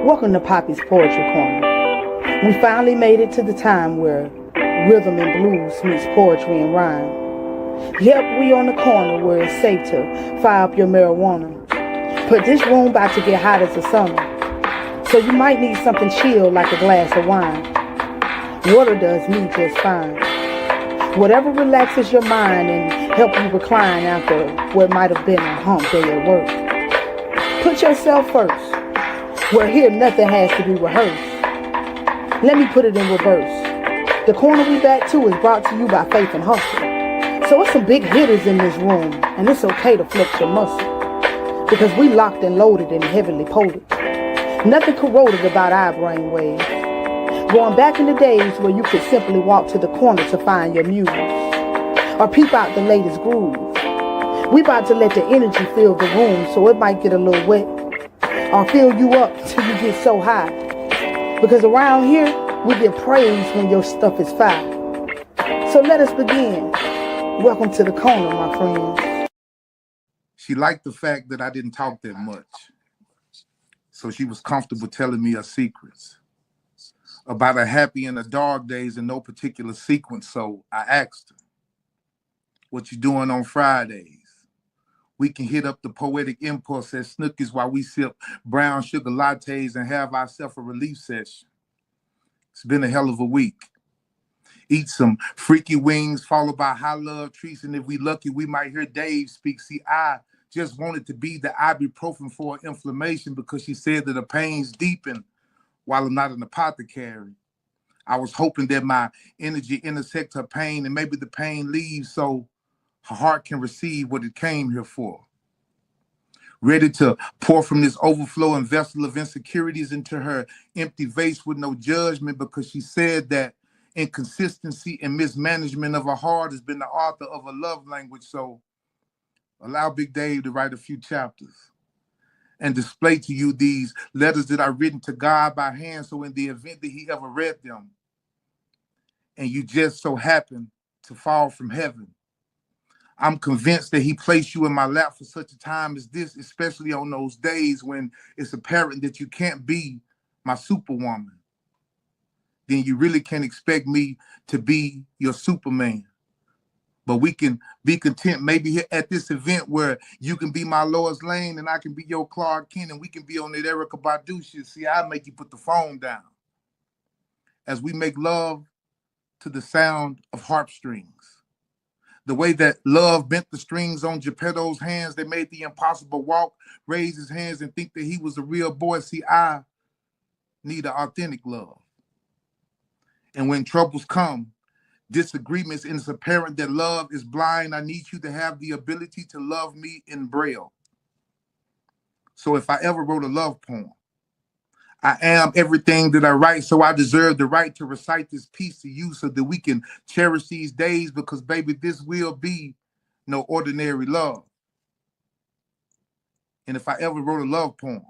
Welcome to Poppy's Poetry Corner. We finally made it to the time where rhythm and blues meets poetry and rhyme. Yep, we on the corner where it's safe to fire up your marijuana. But this room about to get hot as the summer, so you might need something chill like a glass of wine. Water does me just fine. Whatever relaxes your mind and help you recline after what might have been a hump day at work. Put yourself first. Where here nothing has to be rehearsed. Let me put it in reverse. The corner we back to is brought to you by Faith and Hustle. So it's some big hitters in this room, and it's okay to flex your muscle. Because we locked and loaded and heavily potent. Nothing corroded about our brain waves. Going back in the days where you could simply walk to the corner to find your muse. Or peep out the latest groove. We about to let the energy fill the room so it might get a little wet. Or fill you up till you get so high. Because around here, we get praise when your stuff is fire. So let us begin. Welcome to the corner, my friends. She liked the fact that I didn't talk that much. So she was comfortable telling me her secrets. About her happy and her dark days in no particular sequence. So I asked her, what you doing on Fridays? We can hit up the Poetic Impulse at Snookies while we sip brown sugar lattes and have ourselves a relief session. It's been a hell of a week. Eat some freaky wings followed by high love treats, and if we lucky, we might hear Dave speak. See, I just wanted to be the ibuprofen for her inflammation because she said that the pains deepen while I'm not an apothecary. I was hoping that my energy intersects her pain and maybe the pain leaves so her heart can receive what it came here for. Ready to pour from this overflowing vessel of insecurities into her empty vase with no judgment because she said that inconsistency and mismanagement of her heart has been the author of a love language. So allow Big Dave to write a few chapters and display to you these letters that I've written to God by hand. So in the event that he ever read them and you just so happen to fall from heaven, I'm convinced that he placed you in my lap for such a time as this, especially on those days when it's apparent that you can't be my superwoman. Then you really can't expect me to be your Superman. But we can be content maybe at this event where you can be my Lois Lane and I can be your Clark Kent and we can be on that Erykah Badu shit. See, I make you put the phone down as we make love to the sound of harp strings. The way that love bent the strings on Geppetto's hands that made the impossible walk, raise his hands and think that he was a real boy. See, I need an authentic love. And when troubles come, disagreements, and it's apparent that love is blind, I need you to have the ability to love me in Braille. So if I ever wrote a love poem, I am everything that I write, so I deserve the right to recite this piece to you so that we can cherish these days because, baby, this will be no ordinary love. And if I ever wrote a love poem,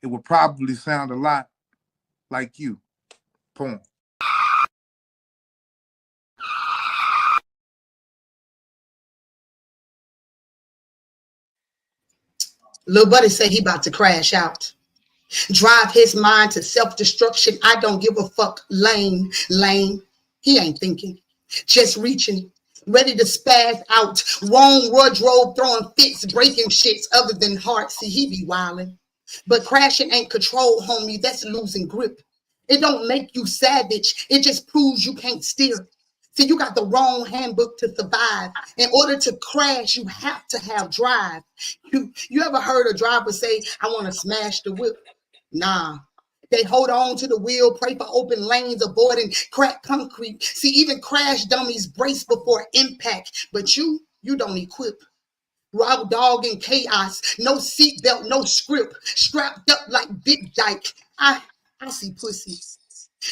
it would probably sound a lot like you. Poem. Lil Buddy say he about to crash out. Drive his mind to self-destruction. I don't give a fuck. Lame. He ain't thinking. Just reaching. Ready to spaz out. Wrong wardrobe, throwing fits, breaking shits other than heart. See, he be wildin'. But crashing ain't control, homie. That's losing grip. It don't make you savage. It just proves you can't steer. See, you got the wrong handbook to survive. In order to crash, you have to have drive. You ever heard a driver say, I want to smash the whip? Nah. They hold on to the wheel, pray for open lanes, avoiding cracked concrete. See, even crash dummies brace before impact. But you don't equip. Raw dog in chaos, no seatbelt, no script, strapped up like Big Dyke. I see pussies.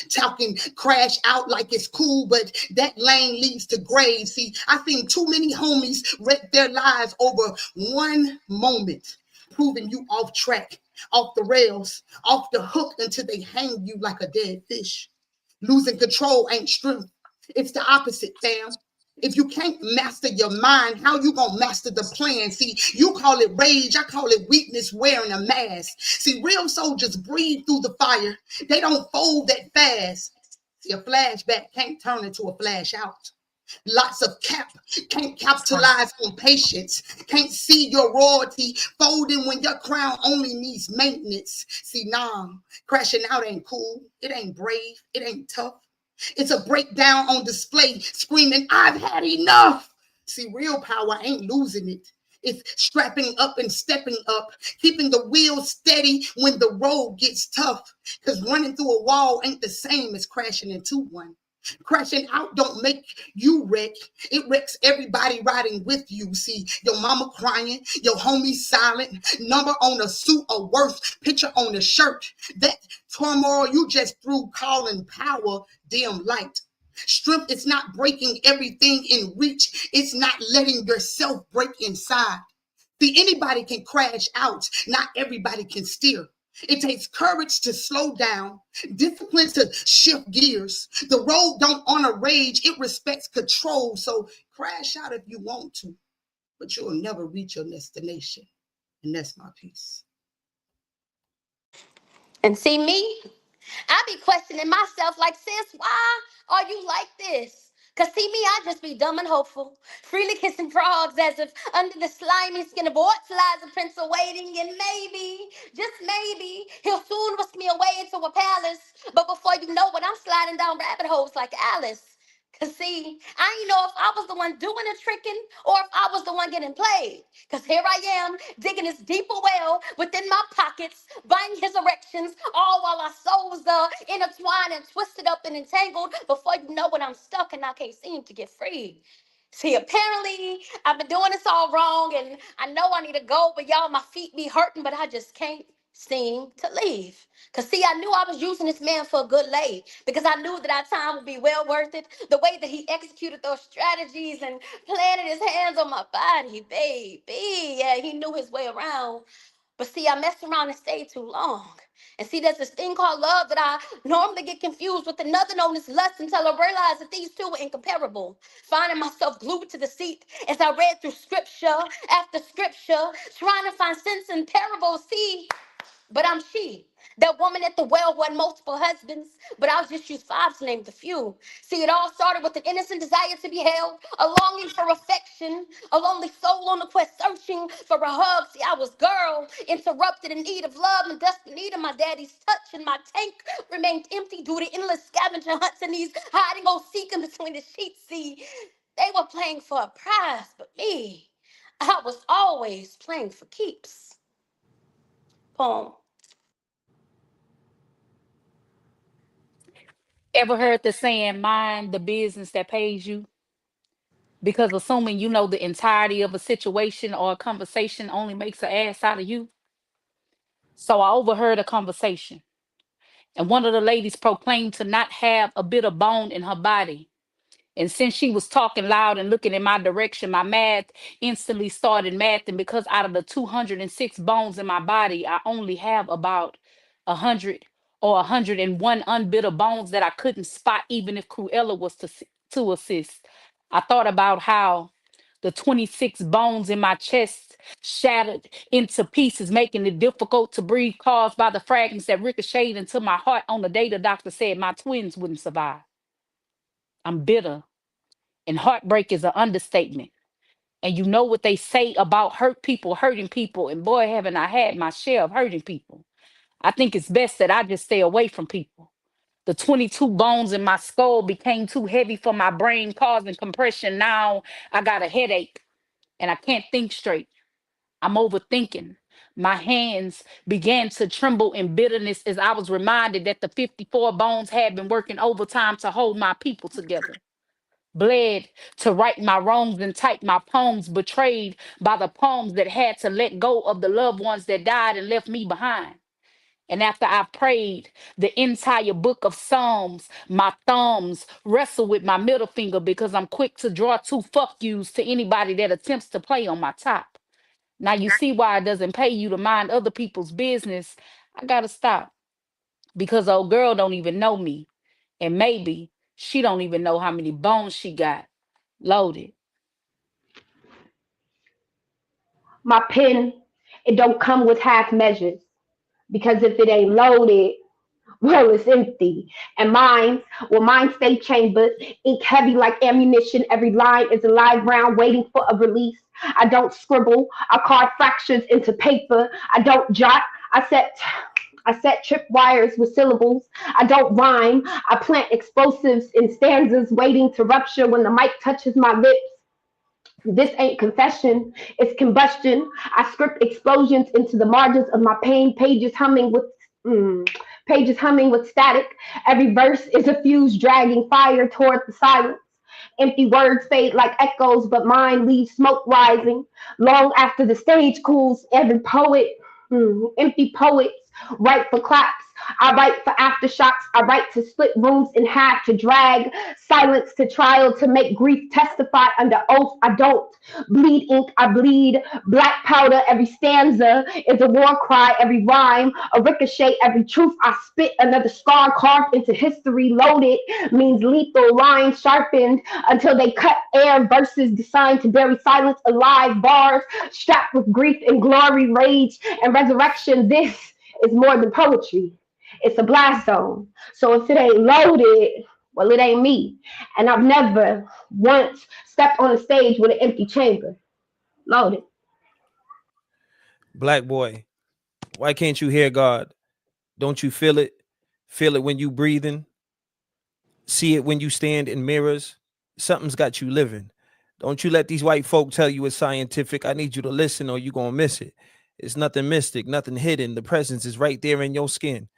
Talking crash out like it's cool, but that lane leads to grave. See, I think too many homies wreck their lives over one moment, proving you off track, off the rails, off the hook until they hang you like a dead fish. Losing control ain't strength. It's the opposite, fam. If you can't master your mind, how you gonna master the plan? See, you call it rage, I call it weakness wearing a mask. See, real soldiers breathe through the fire. They don't fold that fast. See, a flashback can't turn into a flash out. Lots of can't capitalize on patience, can't see your royalty folding when your crown only needs maintenance. See, nah, crashing out ain't cool, it ain't brave, it ain't tough. It's a breakdown on display, screaming, I've had enough. See, real power ain't losing it. It's strapping up and stepping up, keeping the wheel steady when the road gets tough. Because running through a wall ain't the same as crashing into one. Crashing out don't make you wreck. It wrecks everybody riding with you. See, your mama crying, your homie silent, number on a suit or worth, picture on a shirt. That turmoil you just threw calling power dim light. Strength is not breaking everything in reach. It's not letting yourself break inside. See, anybody can crash out. Not everybody can steer. It takes courage to slow down, discipline to shift gears. The road don't honor rage, it respects control. So crash out if you want to, but you'll never reach your destination. And that's my piece. And see me, I be questioning myself like, sis, why are you like this? Cause see me, I just be dumb and hopeful, freely kissing frogs as if under the slimy skin of orcs lies a prince awaiting, and maybe, just maybe, he'll soon whisk me away into a palace. But before you know it, I'm sliding down rabbit holes like Alice. Cause see, I ain't know if I was the one doing the tricking or if I was the one getting played. Cause here I am, digging this deeper well within my pockets, buying his erections, all while our souls are intertwined and twisted up and entangled. Before you know it, I'm stuck and I can't seem to get free. See, apparently I've been doing this all wrong and I know I need to go, but y'all, my feet be hurting, but I just can't seem to leave. Cause see, I knew I was using this man for a good lay because I knew that our time would be well worth it. The way that he executed those strategies and planted his hands on my body, baby. Yeah, he knew his way around. But see, I messed around and stayed too long. And see, there's this thing called love that I normally get confused with another known as lust until I realized that these two were incomparable. Finding myself glued to the seat as I read through scripture after scripture, trying to find sense in parables. See, but I'm she. That woman at the well who had multiple husbands, but I'll just use five to name the few. See, it all started with an innocent desire to be held, a longing for affection, a lonely soul on the quest searching for a hug. See, I was girl, interrupted in need of love and desperate need of my daddy's touch, and my tank remained empty due to endless scavenger hunts and these hiding or seeking between the sheets. See, they were playing for a prize, but me, I was always playing for keeps. Poem. Ever heard the saying, mind the business that pays you? Because assuming you know the entirety of a situation or a conversation only makes an ass out of you. So I overheard a conversation, and one of the ladies proclaimed to not have a bit of bone in her body. And since she was talking loud and looking in my direction, my math instantly started mathing because out of the 206 bones in my body, I only have about 100 or 101 unbitter bones that I couldn't spot even if Cruella was to assist. I thought about how the 26 bones in my chest shattered into pieces, making it difficult to breathe, caused by the fragments that ricocheted into my heart on the day the doctor said my twins wouldn't survive. I'm bitter, and heartbreak is an understatement. And you know what they say about hurt people hurting people. And boy, haven't I had my share of hurting people. I think it's best that I just stay away from people. The 22 bones in my skull became too heavy for my brain, causing compression. Now I got a headache and I can't think straight. I'm overthinking. My hands began to tremble in bitterness as I was reminded that the 54 bones had been working overtime to hold my people together. Bled to right my wrongs and type my poems, betrayed by the poems that had to let go of the loved ones that died and left me behind. And after I prayed the entire book of Psalms, my thumbs wrestle with my middle finger because I'm quick to draw two fuck yous to anybody that attempts to play on my top. Now you see why it doesn't pay you to mind other people's business. I gotta stop because old girl don't even know me. And maybe she don't even know how many bones she got. Loaded. My pen, it don't come with half measures because if it ain't loaded, well, it's empty. And mine, well, mine stay chambered, ink heavy like ammunition. Every line is a live round waiting for a release. I don't scribble. I carve fractures into paper. I don't jot. I set trip wires with syllables. I don't rhyme. I plant explosives in stanzas waiting to rupture when the mic touches my lips. This ain't confession, it's combustion. I script explosions into the margins of my pain, mm, pages humming with static. Every verse is a fuse dragging fire toward the silence. Empty words fade like echoes, but mine leaves smoke rising. Long after the stage cools, every poet, empty poets write for claps. I write for aftershocks. I write to split rooms in half, to drag silence to trial, to make grief testify under oath. I don't bleed ink, I bleed black powder. Every stanza is a war cry, every rhyme, a ricochet, every truth I spit. Another scar carved into history. Loaded means lethal, lines sharpened until they cut air. Verses designed to bury silence alive. Bars strapped with grief and glory, rage and resurrection. This is more than poetry. It's a blast zone. So if it ain't loaded, well, it ain't me. And I've never once stepped on a stage with an empty chamber. Loaded. Black boy, why can't you hear God? Don't you feel it? Feel it when you breathing? See it when you stand in mirrors? Something's got you living. Don't you let these white folk tell you it's scientific. I need you to listen or you gonna miss it. It's nothing mystic, nothing hidden. The presence is right there in your skin.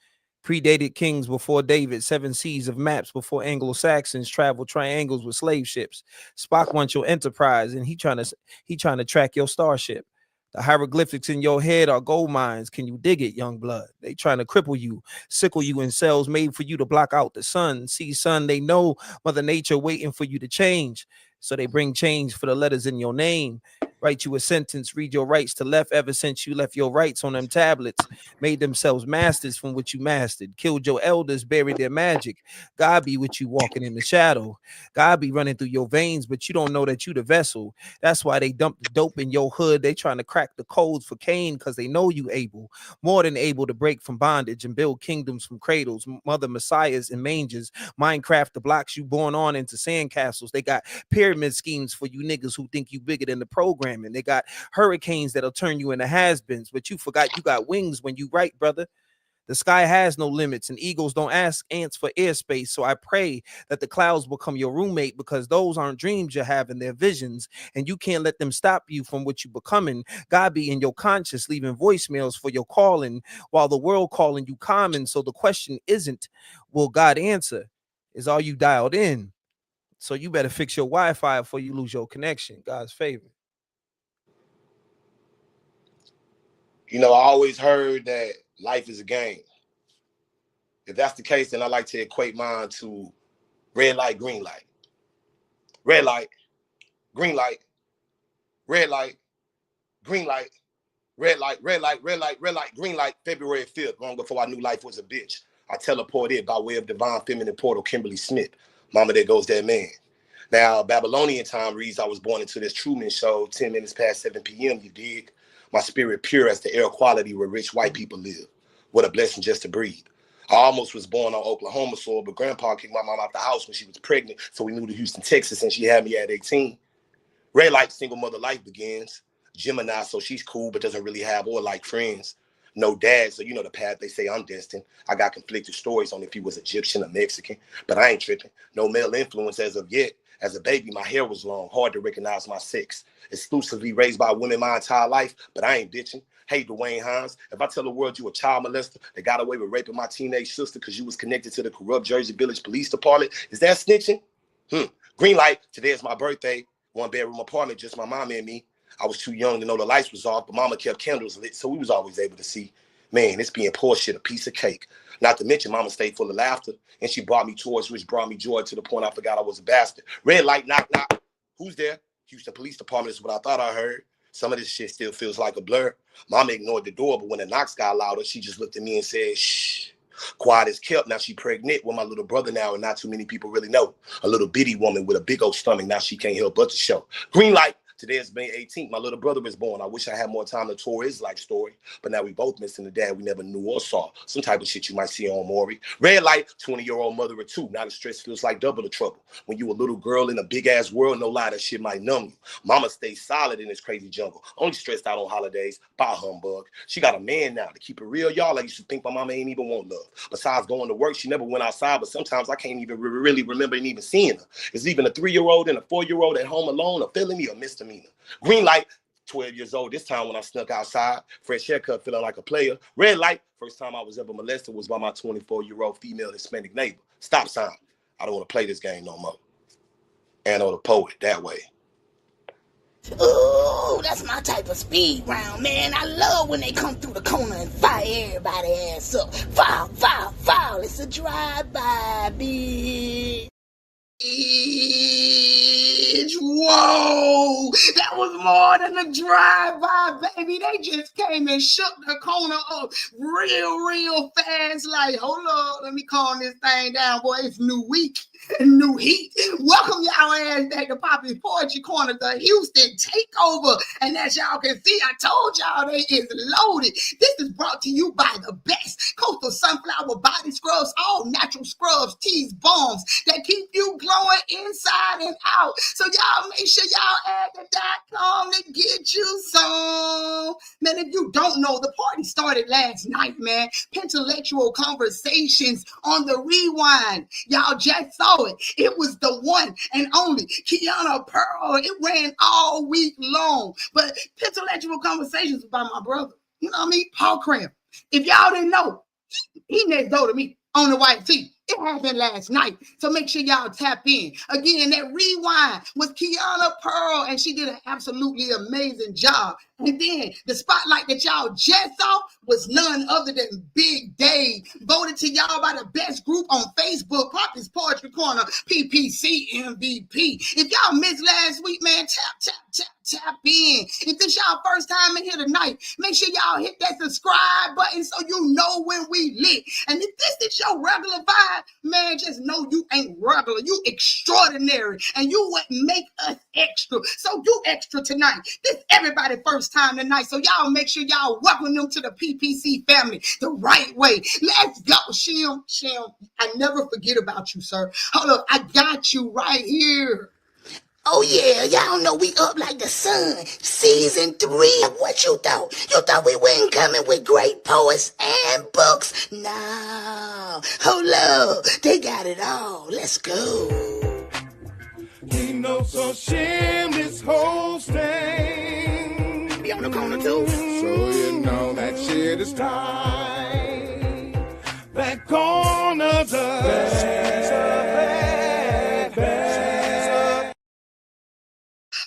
Predated kings before David, 7 seas of maps before Anglo-Saxons traveled triangles with slave ships. Spock wants your enterprise, and he trying to track your starship. The hieroglyphics in your head are gold mines. Can you dig it, young blood? They trying to cripple you, sickle you in cells made for you to block out the sun. See, son, they know Mother Nature waiting for you to change. So they bring change for the letters in your name. Write you a sentence, read your rights to left ever since you left your rights on them tablets. Made themselves masters from what you mastered. Killed your elders, buried their magic. God be with you walking in the shadow. God be running through your veins, but you don't know that you the vessel. That's why they dump the dope in your hood. They trying to crack the codes for Cain because they know you able, more than able to break from bondage and build kingdoms from cradles, mother messiahs and mangers. Minecraft the blocks you born on into sandcastles. They got pyramid schemes for you niggas who think you bigger than the program. And they got hurricanes that'll turn you into has-beens, but you forgot you got wings when you write, brother. The sky has no limits and eagles don't ask ants for airspace. So I pray that the clouds become your roommate because those aren't dreams you're having, they're visions. And you can't let them stop you from what you're becoming. God be in your conscience, leaving voicemails for your calling while the world calling you common. So the question isn't, will God answer? Is all you dialed in? So you better fix your Wi-Fi before you lose your connection. God's favor. You know, I always heard that life is a game. If that's the case, then I like to equate mine to red light, green light. Red light, green light, red light, green light, red light, red light, red light, red light, green light, February 5th, long before I knew life was a bitch. I teleported by way of divine feminine portal, Kimberly Smith. Mama, there goes that man. Now, Babylonian time reads I was born into this Truman show 10 minutes past 7 p.m., you dig? My spirit pure as the air quality where rich white people live. What a blessing just to breathe. I almost was born on Oklahoma soil, but grandpa kicked my mom out the house when she was pregnant, so we moved to Houston, Texas, and she had me at 18. Red light, single mother life begins. Gemini, so she's cool, but doesn't really have or like friends. No dad, so you know the path they say I'm destined. I got conflicted stories on if he was Egyptian or Mexican, but I ain't tripping. No male influence as of yet. As a baby, my hair was long, hard to recognize my sex. Exclusively raised by women my entire life, but I ain't bitching. Hey, Dwayne Hines, if I tell the world you a child molester that got away with raping my teenage sister because you was connected to the corrupt Jersey Village Police Department, is that snitching? Green light, today is my birthday. 1-bedroom apartment, just my mama and me. I was too young to know the lights was off, but mama kept candles lit, so we was always able to see. Man, this being poor shit, a piece of cake. Not to mention, mama stayed full of laughter, and she brought me toys, which brought me joy to the point I forgot I was a bastard. Red light, knock, knock. Who's there? Houston Police Department is what I thought I heard. Some of this shit still feels like a blur. Mama ignored the door, but when the knocks got louder, she just looked at me and said, shh. Quiet as kept. Now she pregnant with my little brother now, and not too many people really know. A little bitty woman with a big old stomach. Now she can't help but to show. Green light. Today is May 18th. My little brother is born. I wish I had more time to tour his life story, but now we both missing the dad we never knew or saw. Some type of shit you might see on Maury. Red light, 20-year-old mother of two. Now the stress feels like double the trouble. When you a little girl in a big ass world, no lie, that shit might numb you. Mama stays solid in this crazy jungle. Only stressed out on holidays. Bye, humbug. She got a man now. To keep it real, y'all, I used to think my mama ain't even want love. Besides going to work, she never went outside, but sometimes I can't even really remember even seeing her. It's even a 3-year-old and a 4-year-old at home alone, a felony or misdemeanor. Green light, 12 years old. This time when I snuck outside, fresh haircut, feeling like a player. Red light, first time I was ever molested was by my 24-year-old female Hispanic neighbor. Stop sign. I don't want to play this game no more. And on the poet that way. Ooh, that's my type of speed round, man. I love when they come through the corner and fire everybody ass up. Foul, foul, foul. It's a drive-by, bitch. Whoa, that was more than a drive-by, baby. They just came and shook the corner up real fast. Like, hold up, let me calm this thing down, boy. It's new week, new heat. Welcome y'all ass back to Poppy's Poetry Corner, the Houston takeover. And as y'all can see, I told y'all they is loaded. This is brought to you by the best Coastal Sunflower Body Scrubs, all natural scrubs, teas, balms that keep you glowing inside and out. So y'all make sure y'all add the .com to get you some. Man, if you don't know, the party started last night, man. Intellectual conversations on the rewind. Y'all just saw it. It was the one and only Kiana Pearl. It ran all week long. But intellectual conversations by my brother. You know what I mean? Paul Cram. If y'all didn't know, he next door to me on the white tee. It happened last night. So make sure y'all tap in. Again, that rewind was Kiana Pearl, and she did an absolutely amazing job. And then the spotlight that y'all just saw was none other than Big Dave, voted to y'all by the best group on Facebook, Poppy's Poetry Corner, P.P.C MVP. If y'all missed last week, man, tap in. If this y'all first time in here tonight, make sure y'all hit that subscribe button so you know when we lit. And if this is your regular vibe, man, just know you ain't regular. You extraordinary. And you would make us extra. So you extra tonight. This everybody first time tonight. So y'all make sure y'all welcome them to the P.P.C family the right way. Let's go. Shim, I never forget about you, sir. Hold up. I got you right here. Oh yeah, y'all know we up like the sun. Season 3. What you thought? You thought we weren't coming with great poets and books? No. Hold up. They got it all. Let's go. He knows so shameless hosting. Be on the corner too. So you know that shit is tight. That corner's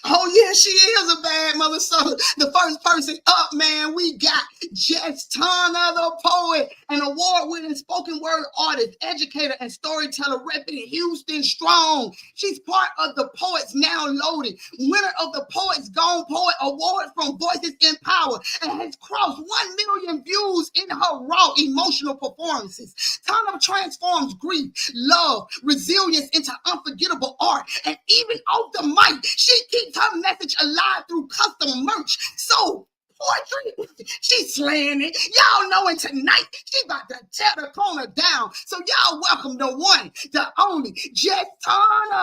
Oh, yeah, she is a bad mother. So the first person up, man, we got Jess Turner, the poet, an award-winning spoken word artist, educator, and storyteller repping Houston strong. She's part of the Poets Now Loaded, winner of the Poets Gone Poet Award from Voices in Power, and has crossed 1 million views in her raw emotional performances. Turner transforms grief, love, resilience into unforgettable art, and even off the mic, she keeps her message alive through custom merch. So poetry, she's slaying it. Y'all knowing tonight, she about to tear the corner down. So y'all welcome the one, the only, Jess Turner.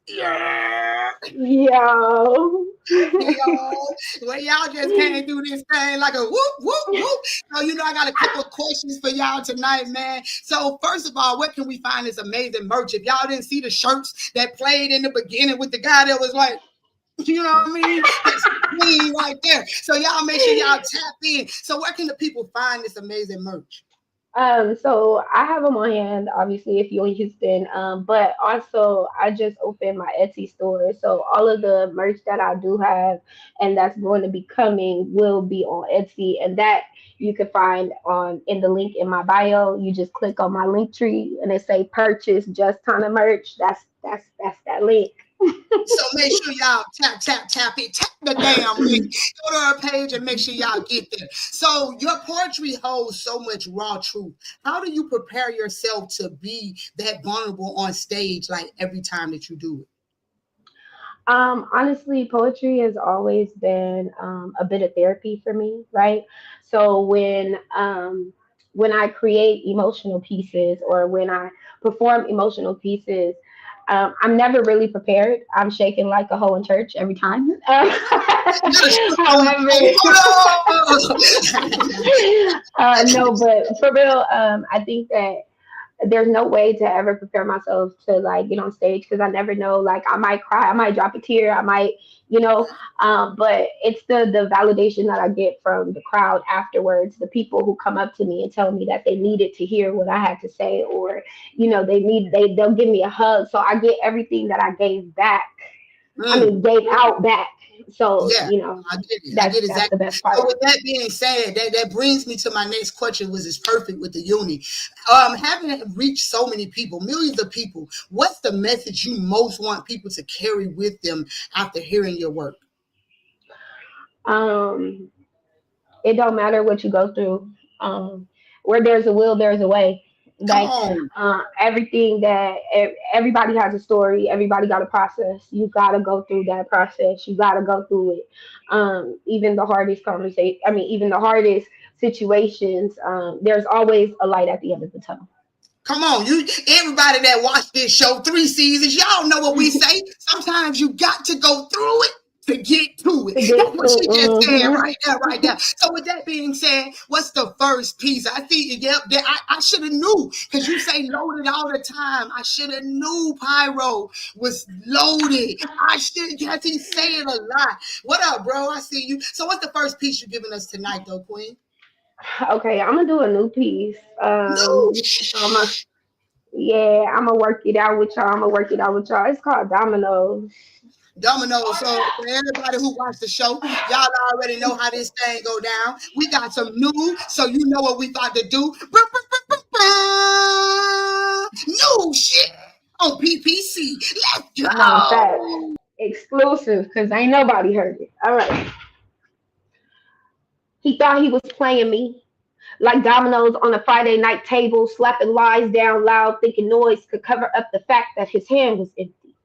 Yeah. Yo. Well, y'all just came through this thing like a whoop, whoop, whoop. So, you know, I got a couple of questions for y'all tonight, man. So, first of all, where can we find this amazing merch? If y'all didn't see the shirts that played in the beginning with the guy that was like, you know what I mean? That's clean right there. So, y'all make sure y'all tap in. So, where can the people find this amazing merch? So I have them on hand, obviously, if you're in Houston. But also I just opened my Etsy store. So all of the merch that I do have and that's going to be coming will be on Etsy. And that you can find on in the link in my bio. You just click on my link tree and it say purchase just ton of merch. That's that link. So make sure y'all tap it, tap the damn link. Go to her page and make sure y'all get there. So your poetry holds so much raw truth. How do you prepare yourself to be that vulnerable on stage, like every time that you do it? Honestly, poetry has always been a bit of therapy for me, right? So when I create emotional pieces or when I perform emotional pieces, I'm never really prepared. I'm shaking like a hoe in church every time. However, no, but for real, I think that there's no way to ever prepare myself to like get on stage because I never know. Like I might cry, I might drop a tear, I might, you know. But it's the validation that I get from the crowd afterwards, the people who come up to me and tell me that they needed to hear what I had to say, or they'll give me a hug. So I get everything that I gave back. I Mm. mean, gave out back. So Yeah, I get it. I get that's the exactly. best So part. with that being said, that brings me to my next question, which is perfect with the uni. Having reached so many people, millions of people, what's the message you most want people to carry with them after hearing your work? Um, it don't matter what you go through. Where there's a will, there's a way. Come Like on. everything that everybody has a story, everybody got a process. You gotta go through that process. You gotta go through it. Even the hardest conversation. I mean, even the hardest situations. There's always a light at the end of the tunnel. Come on, you everybody that watched this show 3 seasons, y'all know what we say. Sometimes you got to go through it to get to it. To That's get what she just to, said right there, right there. So with that being said, what's the first piece? I think yep, that I should have knew because you say loaded all the time. I should have knew Pyro was loaded. I should because he say it a lot. What up, bro? I see you. So what's the first piece you giving us tonight, though, Queen? okay, I'm gonna do a new piece. No. So I'm gonna work it out with y'all. I'm gonna work it out with y'all. It's called Dominoes. Domino. So for everybody who watched the show, y'all already know how this thing go down. We got some new, so you know what we about to do. New shit on P.P.C. Let's No facts. go. Exclusive, because ain't nobody heard it. All right. He thought he was playing me like dominoes on a Friday night table, slapping lies down loud, thinking noise could cover up the fact that his hand was empty.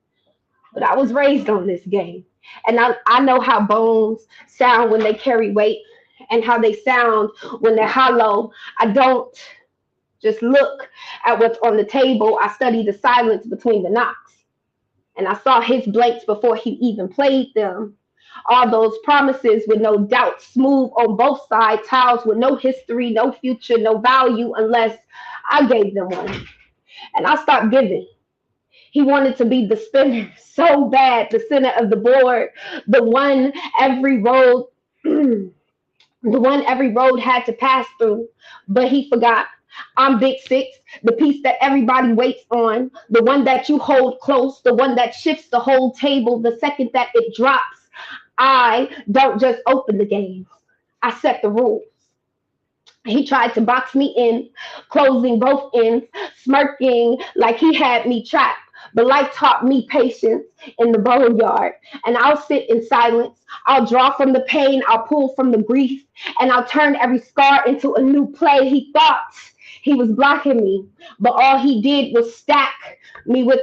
But I was raised on this game. And I know how bones sound when they carry weight and how they sound when they're hollow. I don't just look at what's on the table. I study the silence between the knocks. And I saw his blanks before he even played them. All those promises with no doubt, smooth on both sides, tiles with no history, no future, no value unless I gave them one. And I stopped giving. He wanted to be the spinner so bad, the center of the board, the one every road, the one every road had to pass through. But he forgot. I'm Big Six, the piece that everybody waits on, the one that you hold close, the one that shifts the whole table the second that it drops. I don't just open the games, I set the rules. He tried to box me in, closing both ends, smirking like he had me trapped. But life taught me patience in the boneyard. And I'll sit in silence. I'll draw from the pain. I'll pull from the grief. And I'll turn every scar into a new play. He thought he was blocking me. But all he did was stack me with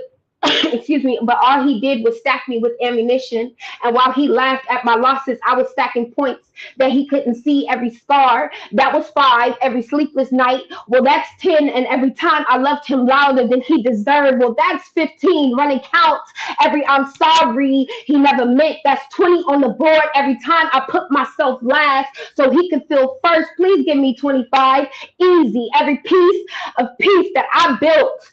excuse me, but all he did was stack me with ammunition. And while he laughed at my losses, I was stacking points that he couldn't see. Every scar, that was 5. Every sleepless night, well, that's 10. And every time I loved him louder than he deserved, well, that's 15. Running counts, every I'm sorry he never meant, that's 20 on the board. Every time I put myself last so he could feel first, please give me 25. Easy, every piece of peace that I built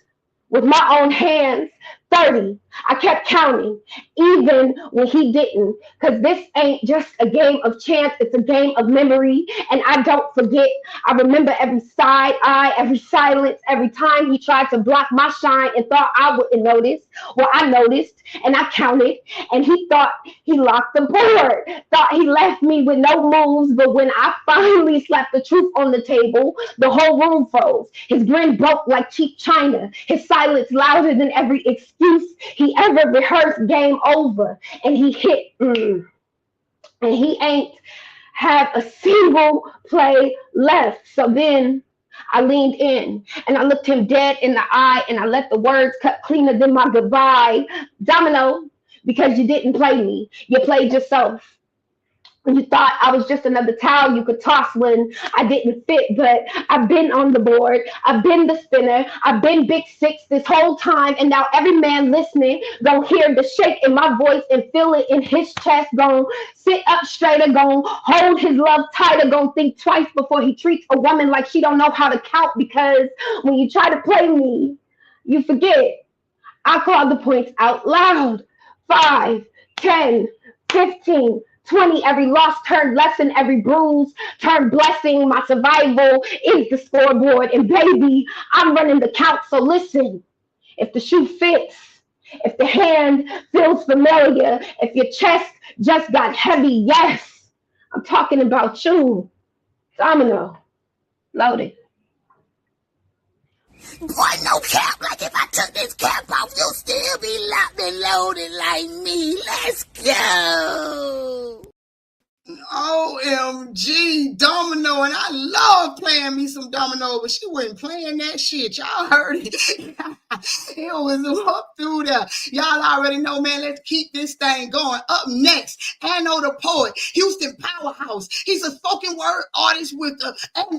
with my own hands. 30. I kept counting, even when he didn't, because this ain't just a game of chance, it's a game of memory, and I don't forget. I remember every side eye, every silence, every time he tried to block my shine and thought I wouldn't notice. Well, I noticed, and I counted, and he thought he locked the board, thought he left me with no moves, but when I finally slapped the truth on the table, the whole room froze. His grin broke like cheap china, his silence louder than every excuse. excuse he ever rehearsed game over, and he hit, and he ain't have a single play left. So then I leaned in and I looked him dead in the eye and I let the words cut cleaner than my goodbye. Domino, because you didn't play me, you played yourself. You thought I was just another towel you could toss when I didn't fit, but I've been on the board. I've been the spinner. I've been Big Six this whole time, and now every man listening gonna hear the shake in my voice and feel it in his chest. Gonna sit up straighter, gonna hold his love tighter, gonna think twice before he treats a woman like she don't know how to count. Because when you try to play me, you forget. I call the points out loud. 5, 10, 15, 20. Every loss turned lesson, every bruise turned blessing. My survival is the scoreboard. And baby, I'm running the count. So listen, if the shoe fits, if the hand feels familiar, if your chest just got heavy, yes, I'm talking about you. Domino, loaded. Boy, no cap. Like if I took this cap off, you'll still be locked and loaded like me. Let's go. OMG, Domino, and I love playing me some Domino, but she wasn't playing that shit. Y'all heard it. It was up through there. Y'all already know, man. Let's keep this thing going. Up next, Anno the Poet, Houston powerhouse. He's a spoken word artist and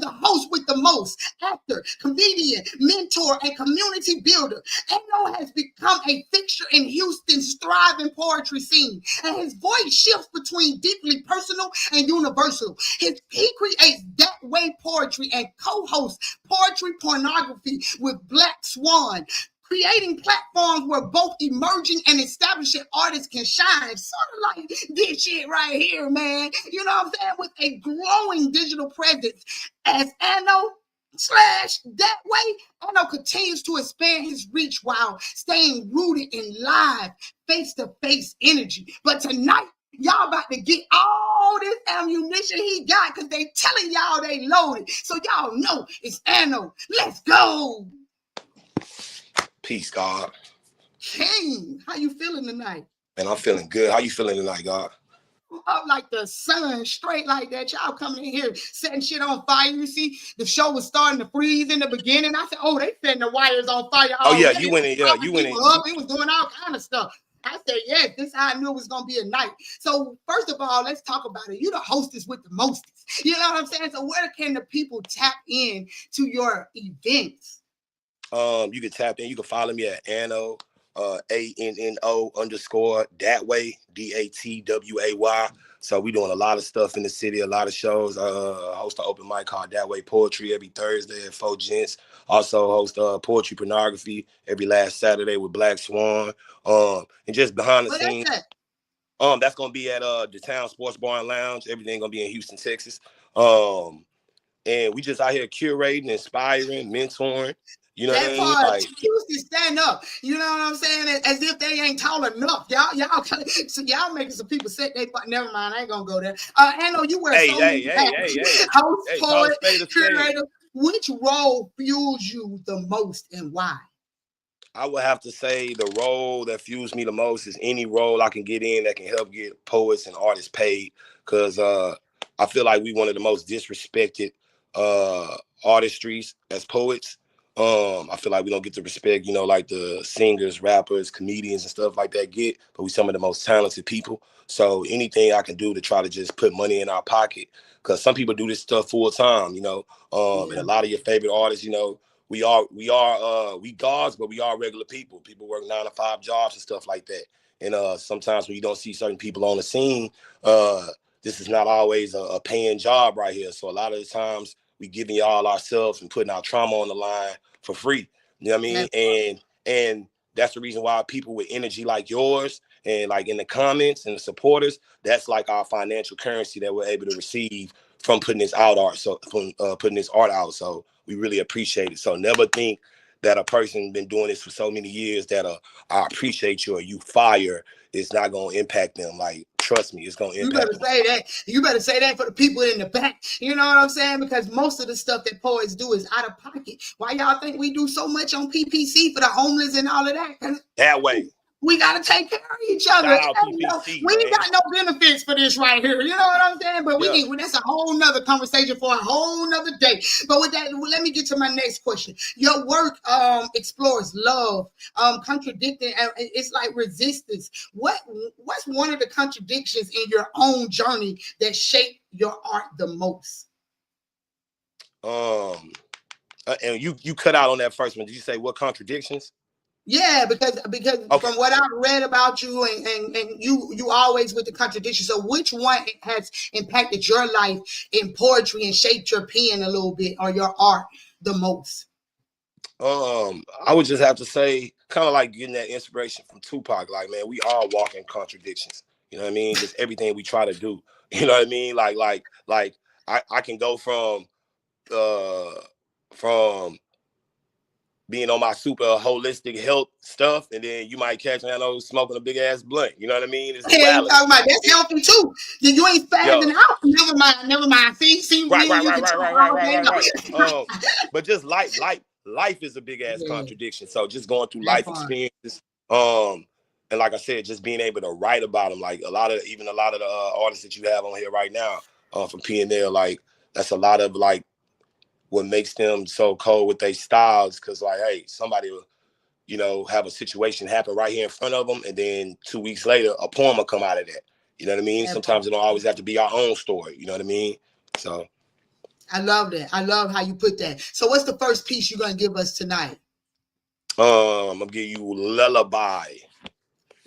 the host with the most. Actor, comedian, mentor, and community builder. Anno has become a fixture in Houston's thriving poetry scene, and his voice shifts between deeply personal and universal. He creates that way poetry and co-hosts Poetry Pornography with Black Swan, creating platforms where both emerging and establishing artists can shine. Sort of like this shit right here, man. You know what I'm saying? With a growing digital presence as Anno / that way, Anno continues to expand his reach while staying rooted in live, face-to-face energy. But tonight, y'all about to get all this ammunition he got because they telling y'all they loaded. So y'all know it's Anno. Let's go. Peace, God. King, how you feeling tonight? Man, I'm feeling good. How you feeling tonight, God? Up like the sun, straight like that. Y'all coming in here setting shit on fire. You see, the show was starting to freeze in the beginning. I said, oh, they setting the wires on fire. Oh, yeah, you went in. Yeah, you went in. It was doing all kind of stuff. I said, yes, this is how I knew it was going to be a night. So first of all, let's talk about it. You the hostess with the mostest. You know what I'm saying? So where can the people tap in to your events? You can tap in. You can follow me at Anno, ANNO_ that way, DATWAY. So we doing a lot of stuff in the city, a lot of shows. Host an open mic called That Way Poetry every Thursday at 4 Gents. Also host Poetry Pornography every last Saturday with Black Swan. And just behind the scenes. That's gonna be at the Town Sports Bar and Lounge. Everything gonna be in Houston, Texas. And we just out here curating, inspiring, mentoring. You know that what I mean? Like, Houston stand up. You know what I'm saying? As if they ain't tall enough. Y'all making some people say they. Never mind. I ain't gonna go there. I know you wear so many hats. Host, poet, curator. Which role fuels you the most and why? I would have to say the role that fuels me the most is any role I can get in that can help get poets and artists paid. Because I feel like we one of the most disrespected artistries as poets. I feel like we don't get the respect, you know, like the singers, rappers, comedians and stuff like that get, but we some of the most talented people. So anything I can do to try to just put money in our pocket, because some people do this stuff full time, you know, and a lot of your favorite artists, you know, we gods, but we are regular people. People work 9 to 5 jobs and stuff like that. And sometimes when you don't see certain people on the scene, this is not always a paying job right here. So a lot of the times we giving y'all ourselves and putting our trauma on the line for free. You know what I mean? And that's the reason why people with energy like yours and like in the comments and the supporters, that's like our financial currency that we're able to receive from putting this art out. So from putting this art out. So we really appreciate it. So never think that a person been doing this for so many years that I appreciate you or you fire is not gonna impact them. Like Trust me, it's gonna You better impact them. say that. You better say that for the people in the back. You know what I'm saying? Because most of the stuff that poets do is out of pocket. Why y'all think we do so much on P.P.C. for the homeless and all of that? That way. We got to take care of each other. Shout out P.P.C, We ain't man. got no benefits for this right here. You know what I'm saying? But Yeah. that's a whole nother conversation for a whole nother day. But with that, let me get to my next question. Your work explores love, contradicting, it's like resistance. What's one of the contradictions in your own journey that shaped your art the most? And you cut out on that first one. Did you say what contradictions? Yeah, because Okay. from what I've read about you and you always with the contradiction. So which one has impacted your life in poetry and shaped your pen a little bit or your art the most? I would just have to say, kind of like getting that inspiration from Tupac. Like, man, we all walk in contradictions. You know what I mean? Just everything we try to do. You know what I mean? Like I can go from being on my super holistic health stuff, and then you might catch me, I know, smoking a big ass blunt. You know what I mean? It's Yeah, you duality. talking about that's healthy too. You ain't spazzing out. Never mind. See, Right. me and you can talk all day. But just life is a big ass contradiction. So just going through life experiences, and like I said, just being able to write about them. Like a lot of the artists that you have on here right now, from P&L, like that's a lot of like what makes them so cold with their styles. Cause like, hey, somebody will, you know, have a situation happen right here in front of them, and then 2 weeks later, a poem will come out of that. You know what I mean? Sometimes it don't always have to be our own story. You know what I mean? So I love that. I love how you put that. So what's the first piece you're gonna give us tonight? I'm gonna give you Lullaby.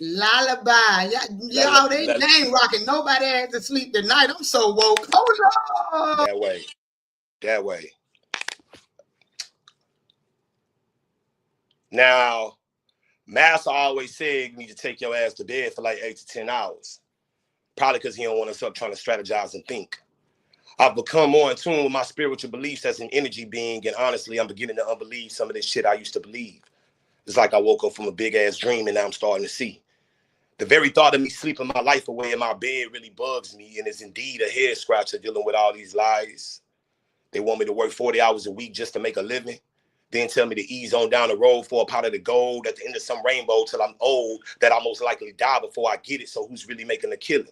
Lullaby. Y'all, they ain't rocking. Nobody had to sleep tonight. I'm so woke. Oh no. That way. Now, Master always said you need to take your ass to bed for like 8 to 10 hours. Probably because he don't want us up trying to strategize and think. I've become more in tune with my spiritual beliefs as an energy being, and honestly, I'm beginning to unbelieve some of this shit I used to believe. It's like I woke up from a big ass dream and now I'm starting to see. The very thought of me sleeping my life away in my bed really bugs me, and is indeed a head scratcher dealing with all these lies. They want me to work 40 hours a week just to make a living, then tell me to ease on down the road for a pot of the gold at the end of some rainbow till I'm old, that I'll most likely die before I get it, so who's really making the killing?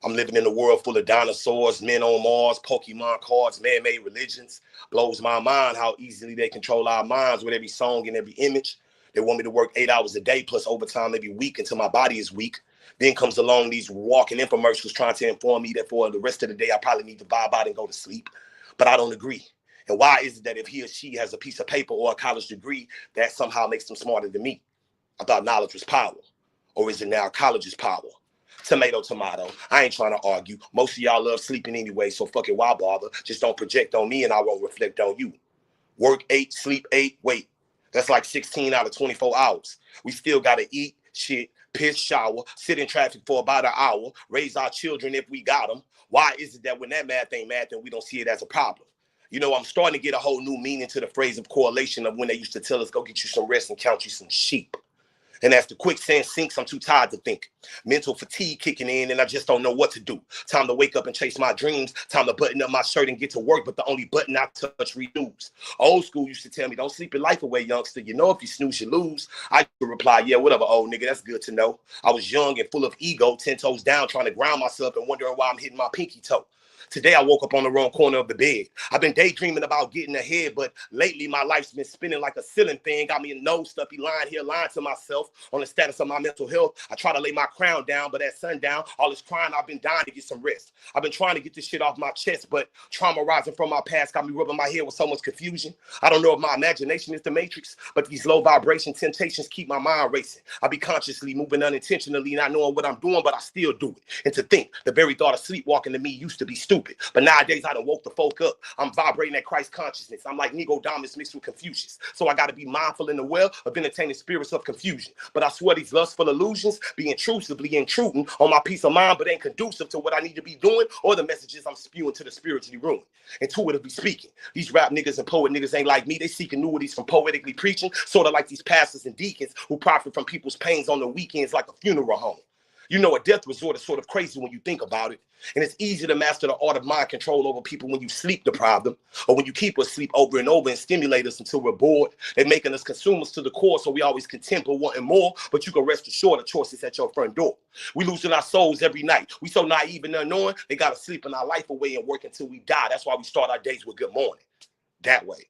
I'm living in a world full of dinosaurs, men on Mars, Pokemon cards, man-made religions. Blows my mind how easily they control our minds with every song and every image. They want me to work 8 hours a day plus overtime every week until my body is weak. Then comes along these walking infomercials trying to inform me that for the rest of the day, I probably need to vibe out and go to sleep. But I don't agree. And why is it that if he or she has a piece of paper or a college degree, that somehow makes them smarter than me? I thought knowledge was power. Or is it now college is power? Tomato, tomato. I ain't trying to argue. Most of y'all love sleeping anyway, so fuck it, why bother? Just don't project on me and I won't reflect on you. Work 8, sleep 8, wait. That's like 16 out of 24 hours. We still got to eat, shit, piss, shower, sit in traffic for about an hour, raise our children if we got them. Why is it that when that math ain't math, then we don't see it as a problem? You know, I'm starting to get a whole new meaning to the phrase of correlation of when they used to tell us, go get you some rest and count you some sheep. And as the quicksand sinks, I'm too tired to think. Mental fatigue kicking in and I just don't know what to do. Time to wake up and chase my dreams. Time to button up my shirt and get to work, but the only button I touch renews. Old school used to tell me, don't sleep your life away, youngster. You know if you snooze, you lose. I used to reply, yeah, whatever, old nigga, that's good to know. I was young and full of ego, 10 toes down, trying to ground myself and wondering why I'm hitting my pinky toe. Today, I woke up on the wrong corner of the bed. I've been daydreaming about getting ahead, but lately my life's been spinning like a ceiling fan. Got me a nose stuffy lying here, lying to myself on the status of my mental health. I try to lay my crown down, but at sundown, all this crying, I've been dying to get some rest. I've been trying to get this shit off my chest, but trauma rising from my past got me rubbing my head with so much confusion. I don't know if my imagination is the matrix, but these low vibration temptations keep my mind racing. I be consciously moving unintentionally, not knowing what I'm doing, but I still do it. And to think, the very thought of sleepwalking to me used to be stupid, but nowadays I done woke the folk up. I'm vibrating at Christ consciousness. I'm like Nicodemos mixed with Confucius. So I got to be mindful and aware of entertaining spirits of confusion. But I swear these lustful illusions be intrusively intruding on my peace of mind, but ain't conducive to what I need to be doing or the messages I'm spewing to the spiritually ruined. Intuitively speaking, these rap niggas and poet niggas ain't like me. They seek annuities from poetically preaching, sort of like these pastors and deacons who profit from people's pains on the weekends like a funeral home. You know, a death resort is sort of crazy when you think about it. And it's easy to master the art of mind control over people when you sleep deprive them, or when you keep us sleep over and over and stimulate us until we're bored. They're making us consumers to the core, so we always content but wanting more. But you can rest assured the choice is at your front door. We losing our souls every night. We so naive and unknowing, they got to sleep in our life away and work until we die. That's why we start our days with good morning. That way.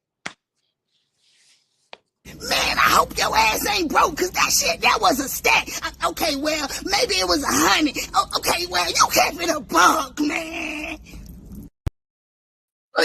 Man, I hope your ass ain't broke, cause that shit, that was a stack. Okay, well, maybe it was 100. Okay, well, you kept it a buck, man.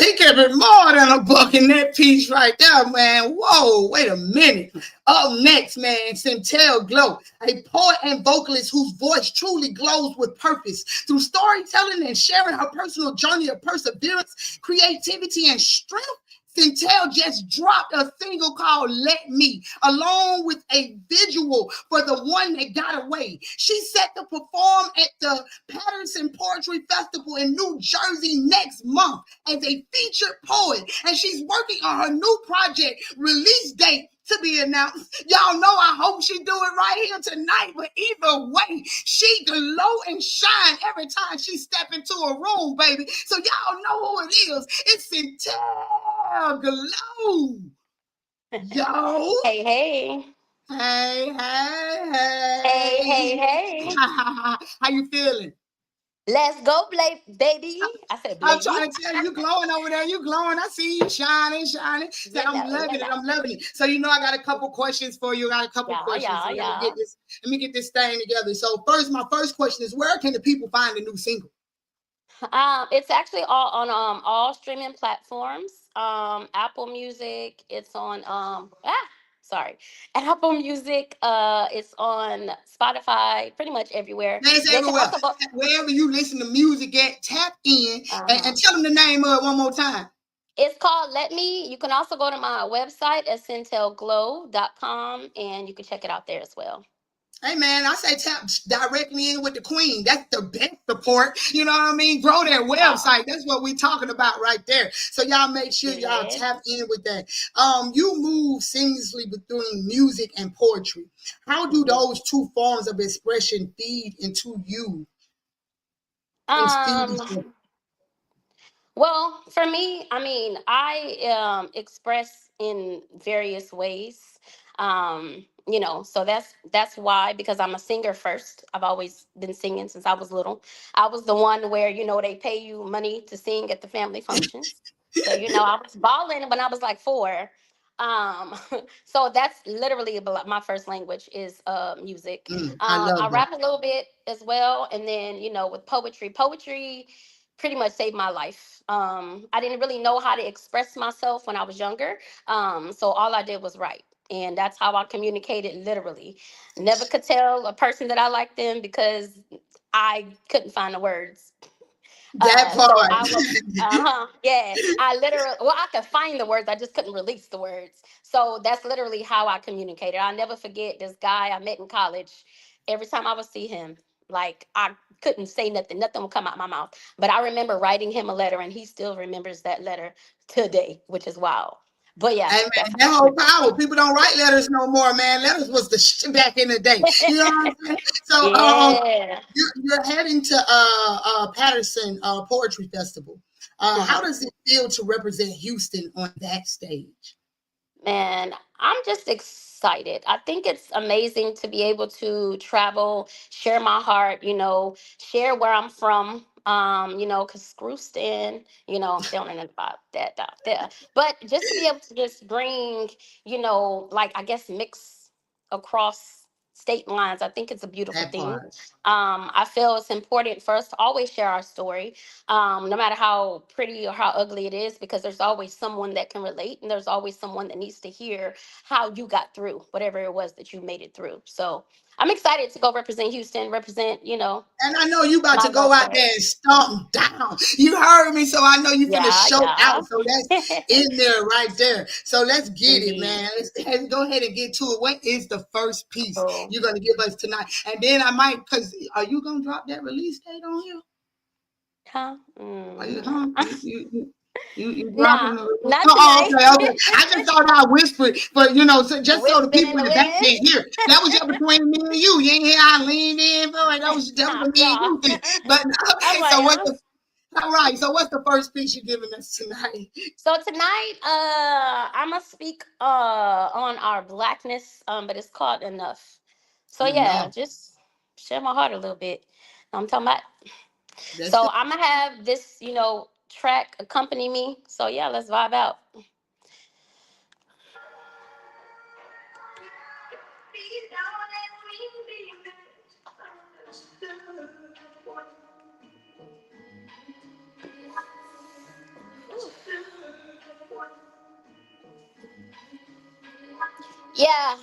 He kept it more than a buck in that piece right there, man. Whoa, wait a minute. Up next, man, Centel Glow, a poet and vocalist whose voice truly glows with purpose. Through storytelling and sharing her personal journey of perseverance, creativity, and strength, Centel just dropped a single called Let Me, along with a visual for The One That Got Away. She's set to perform at the Patterson Poetry Festival in New Jersey next month as a featured poet, and she's working on her new project release date to be announced. Y'all know I hope she do it right here tonight, but either way, she glow and shine every time she step into a room, baby. So y'all know who it is. It's Centel Glow. Yo. Hey, hey. Hey, hey, Hey, hey, hey. hey. How you feeling? Let's go, baby. I said, I'm baby. trying to tell you, you glowing over there. You glowing. I see you shining, shining. So I'm loving it. I'm loving it. So you know, I got a couple questions for you. I got a couple questions. So let me get this thing together. So first, my first question is, where can the people find the new single? It's actually all on all streaming platforms. Apple Music. It's on Apple Music. It's on Spotify. Pretty much everywhere. It's They can everywhere. also go. Wherever you listen to music at, tap in and tell them the name of it one more time. It's called Let Me. You can also go to my website at centelglow.com and you can check it out there as well. Hey, man, I say tap directly in with the queen. That's the best support. You know what I mean? Grow their website. That's what we're talking about right there. So y'all make sure y'all tap in with that. You move seamlessly between music and poetry. How do those two forms of expression feed into you? Well, for me, I mean, I express in various ways. So that's why, because I'm a singer first. I've always been singing since I was little. I was the one where, they pay you money to sing at the family functions. So, I was balling when I was like 4. So that's literally my first language is music. I love I that. rap a little bit as well, and then with poetry pretty much saved my life. I didn't really know how to express myself when I was younger, so all I did was write, and that's how I communicated literally. Never could tell a person that I liked them because I couldn't find the words. That part. So I would, I literally, I could find the words, I just couldn't release the words. So that's literally how I communicated. I'll never forget this guy I met in college. Every time I would see him, like I couldn't say nothing would come out my mouth. But I remember writing him a letter, and he still remembers that letter today, which is wild. But yeah, hey man, that whole power. People don't write letters no more, man. Letters was the shit back in the day. You know what I'm saying? So you're heading to Patterson Poetry Festival. How does it feel to represent Houston on that stage? Man, I'm just excited. I think it's amazing to be able to travel, share my heart, share where I'm from. Because screw Stan, they don't know about that out there. But just to be able to just bring, like I guess mix across state lines, I think it's a beautiful thing. I feel it's important for us to always share our story, no matter how pretty or how ugly it is, because there's always someone that can relate, and there's always someone that needs to hear how you got through whatever it was that you made it through. So I'm excited to go represent Houston, And I know you about to go out there and stomp down. You heard me, so I know you finna show out. So that's in there right there. So let's get it, man. Let's go ahead and get to it. What is the first piece you're gonna give us tonight? And then I might, because are you gonna drop that release date on here? Huh? Are you, You dropping Nah, the not oh, tonight. okay. I just thought I whispered, but so, just so the Whispering in people the in the back wind. can't hear. That was just between me and you. You ain't hear I leaned in, boy. That was Nah, a me and bro. you thing. But I'm okay, so like, huh? all right. So what's the first piece you're giving us tonight? So tonight, I'm gonna speak on our blackness, but it's called Enough. So yeah, Enough. just share my heart a little bit. I'm talking about. That's So good. I'm gonna have this, track accompany me. So yeah, let's vibe out. Yeah.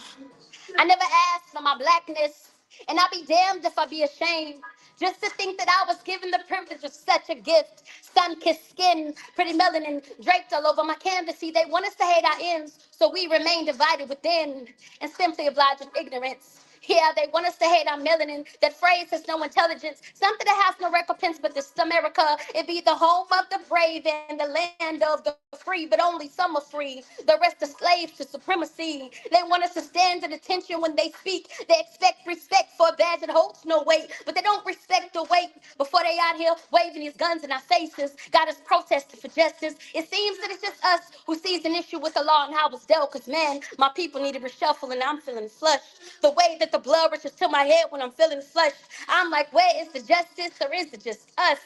I never asked for my blackness, and I'll be damned if I be ashamed. Just to think that I was given the privilege of such a gift. Sun-kissed skin, pretty melanin draped all over my canvas. See, they want us to hate our ends, so we remain divided within and simply oblige in ignorance. Yeah, they want us to hate our melanin. That phrase has no intelligence. Something that has no recompense, but this America. It be the home of the brave and the land of the free, but only some are free. The rest are slaves to supremacy. They want us to stand at attention when they speak. They expect respect for a badge that holds no weight, but they don't respect the weight before they out here waving these guns in our faces. Got us protesting for justice. It seems that it's just us who sees an issue with the law and how it's dealt. Cause man, my people need to reshuffle and I'm feeling flushed. The way that the blood rushes to my head when I'm feeling flushed. I'm like, where is the justice or is it just us?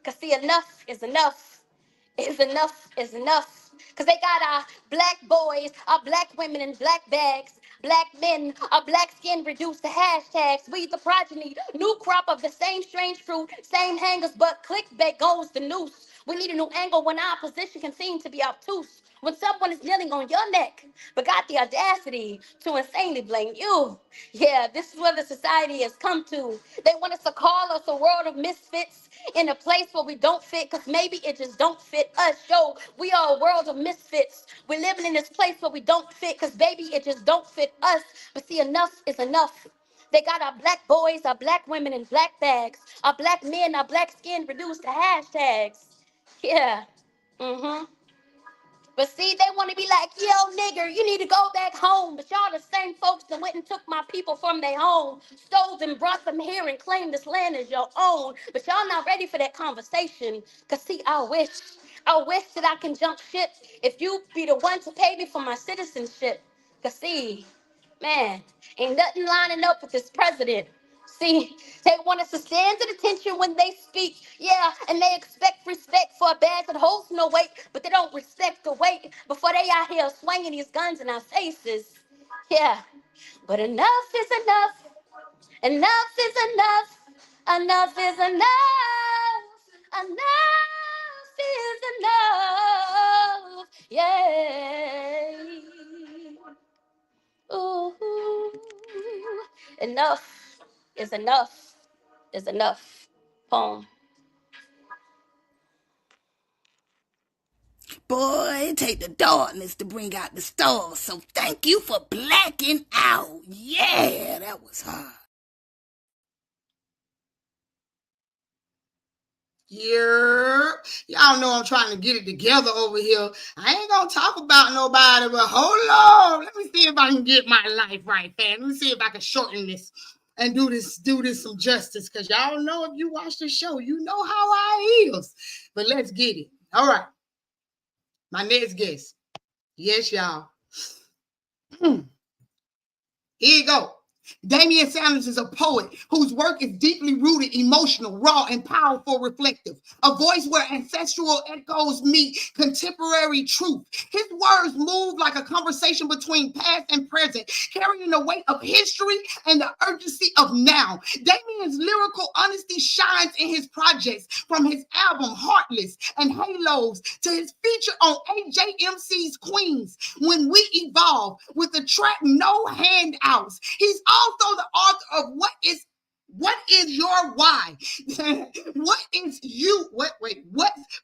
Cause see, enough is enough. Is enough. Cause they got our black boys, our black women in black bags, black men, our black skin reduced to hashtags. We the progeny, new crop of the same strange fruit, same hangers, but clickbait goes the noose. We need a new angle when our position can seem to be obtuse. When someone is kneeling on your neck, but got the audacity to insanely blame you. Yeah, this is where the society has come to. They want us to call us a world of misfits in a place where we don't fit, because maybe it just don't fit us. Yo, we are a world of misfits. We're living in this place where we don't fit, because baby, it just don't fit us. But see, enough is enough. They got our black boys, our black women in black bags, our black men, our black skin reduced to hashtags. Yeah. Mm-hmm. But see, they want to be like, yo, nigger, you need to go back home. But y'all the same folks that went and took my people from their home, stole them, brought them here, and claimed this land as your own. But y'all not ready for that conversation. Because see, I wish that I can jump ship if you be the one to pay me for my citizenship. Because see, man, ain't nothing lining up with this president. See, they want us to stand at attention when they speak. Yeah, and they expect respect for a badge that holds no weight, but they don't respect the weight before they out here swinging these guns in our faces. Yeah, but enough is enough. Enough is enough. Enough is enough. Enough is enough. Yeah. Ooh, enough is enough is enough. Poem. Boy, it take the darkness to bring out the stars. So thank you for blacking out. Yeah, that was hard. Yeah, y'all know I'm trying to get it together over here. I ain't gonna talk about nobody, but hold on. Let me see if I can get my life right, fam. Let me see if I can shorten this and do this some justice. Cause y'all know if you watch the show, you know how I is. But let's get it. All right. My next guest. Yes, y'all. Here you go. Damian Sanders is a poet whose work is deeply rooted, emotional, raw, and powerful, reflective. A voice where ancestral echoes meet contemporary truth. His words move like a conversation between past and present, carrying the weight of history and the urgency of now. Damian's lyrical honesty shines in his projects, from his album Heartless and Halos to his feature on AJMC's Queens, When We Evolve, with the track No Handouts. He's also the author of What is Your Why? What is you? What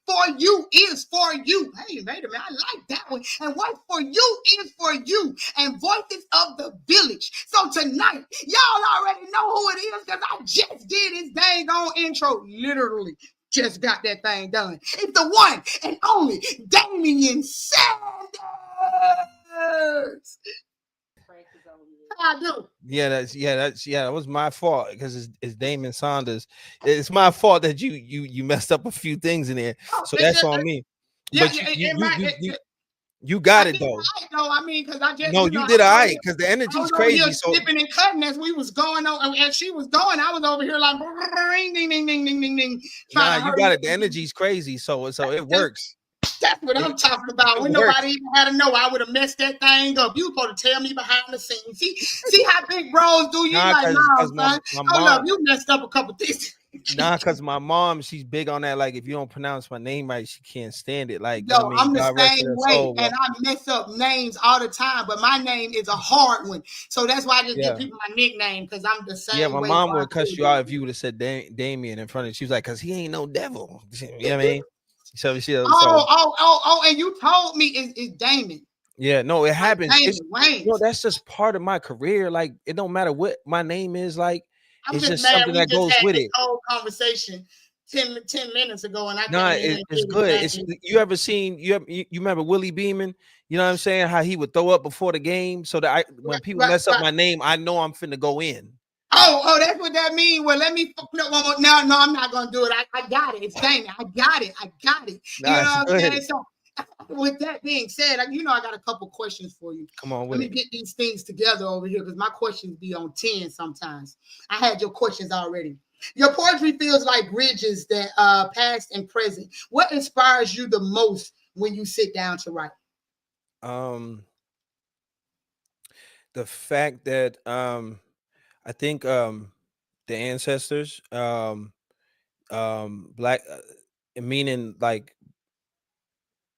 for you is for you. Hey, wait a minute, I like that one. And what for you is for you. And Voices of the Village. So tonight, y'all already know who it is because I just did his dang on intro, literally. just got that thing done. It's the one and only Damian Sanders. I do. That was my fault because it's Damon Saunders. It's my fault that you messed up a few things in there, Oh, so that's on me. But you got I it did though. right though. I mean, because I just, No, you did all right because the I energy's was over here crazy. So snipping and cutting as we was going on, as she was going. I was over here like ding, ding, ding, ding, ding, ding, ding, trying to you hurry got up. it. The energy's crazy. So it works. That's what I'm talking about. It When works. nobody even had to know, I would have messed that thing up. You supposed to tell me behind the scenes. See how big bros do you? Nah, Like, no, because son. my Hold up, mom. you messed up a couple things. Nah, because my mom, she's big on that. Like, if you don't pronounce my name right, she can't stand it. Like, Yo, I mean, I'm the God rest same her way, soul, and but I mess up names all the time. But my name is a hard one, so that's why I just give yeah. people my nickname because I'm the same Yeah, my way. mom would cuss you out if you would have said Damien in front of. She was like, "Cause he ain't no devil." You know what I mean? So And you told me it's Damon. yeah, no, it Like happens. Damon It's Wayans. that's just part of my career. Like, it don't matter what my name is. Like, I'm it's just just mad something we that just goes had with this it. whole conversation 10 minutes ago, and I Nah, came in here and it's did his good. It's name. you ever seen you remember Willie Beeman? You know what I'm saying? How he would throw up before the game so that when people mess up my name, I know I'm finna go in. Oh, that's what that means. Well, let me no, no, I'm not gonna do it. I got it. It's Damon. I got it. You know Nah, it's what I'm good. saying? So with that being said, I got a couple questions for you. Come on Let with me it. get these things together over here because my questions be on 10 sometimes. I had your questions already. Your poetry feels like bridges that past and present. What inspires you the most when you sit down to write? The fact that I think the ancestors black meaning like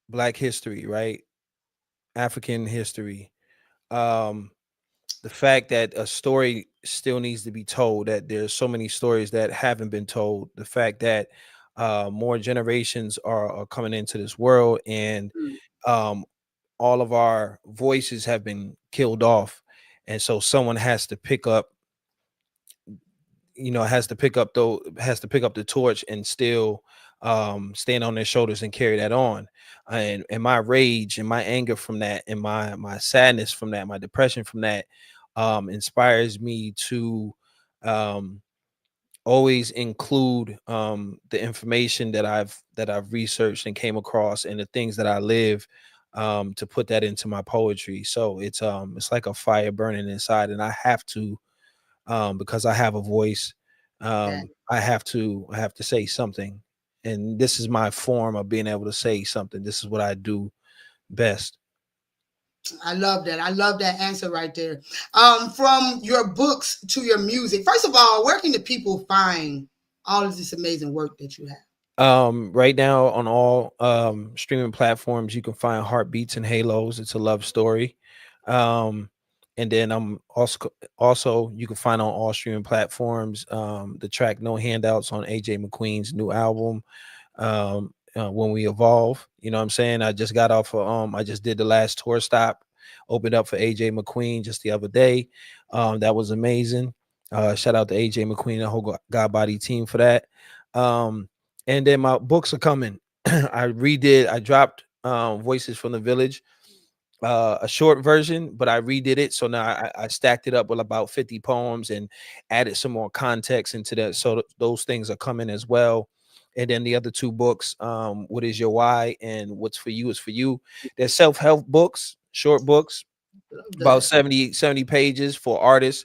black history, right? African history. Um the fact that a story still needs to be told, that there's so many stories that haven't been told, the fact that more generations are coming into this world, and um all of our voices have been killed off, and so someone has to pick up, has to pick up the torch and still stand on their shoulders and carry that on. And my rage and my anger from that, and my sadness from that, my depression from that, inspires me to um always include the information that I've researched and came across, and the things that I live, to put that into my poetry. So it's like a fire burning inside, and I have to, because I have a voice. I have to say something, and this is my form of being able to say something. This is what I do best. I love that. I love that answer right there. From your books to your music. First of all, where can the people find all of this amazing work that you have? Right now on all streaming platforms, you can find Heartbeats and Halos. It's a love story. Um, and then I'm also you can find on all streaming platforms the track No Handouts on AJ McQueen's new album, When We Evolve. You know what I'm saying? I just got off of I just did the last tour stop, opened up for AJ McQueen just the other day. That was amazing. Shout out to AJ McQueen and the whole God Body team for that. And then my books are coming. I dropped Voices from the Village, a short version, but I redid it. So now I stacked it up with about 50 poems and added some more context into that. So those things are coming as well. And then the other two books, What Is Your Why and What's For You Is For You. They're self-help books, short books, about 70 pages for artists.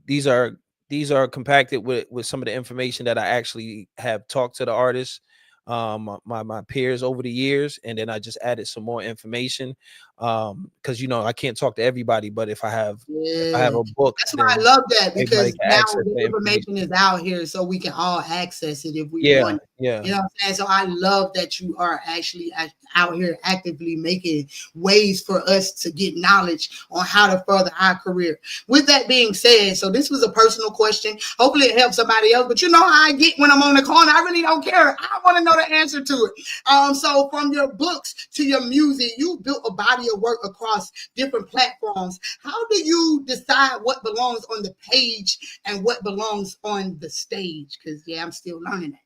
These are compacted with some of the information that I actually have talked to the artists, my peers over the years, and then I just added some more information, because I can't talk to everybody, but if I have a book, That's why I then love that, everybody because can now access the the information. information is out here so we can all access it if we Yeah, want. yeah. You know what I'm saying? So I love that you are actually out here actively making ways for us to get knowledge on how to further our career. With that being said, so this was a personal question. Hopefully it helps somebody else, but you know how I get when I'm on the corner. I really don't care. I want to know the answer to it. So from your books to your music, you built a body of work across different platforms. How do you decide what belongs on the page and what belongs on the stage? Because I'm still learning that.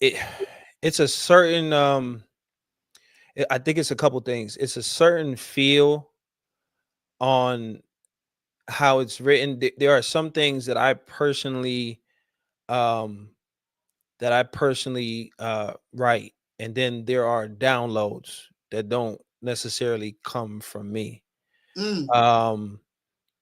It's a certain I think it's a couple things. It's a certain feel on how it's written. There are some things that I personally um write, and then there are downloads that don't necessarily come from me. Mm. Um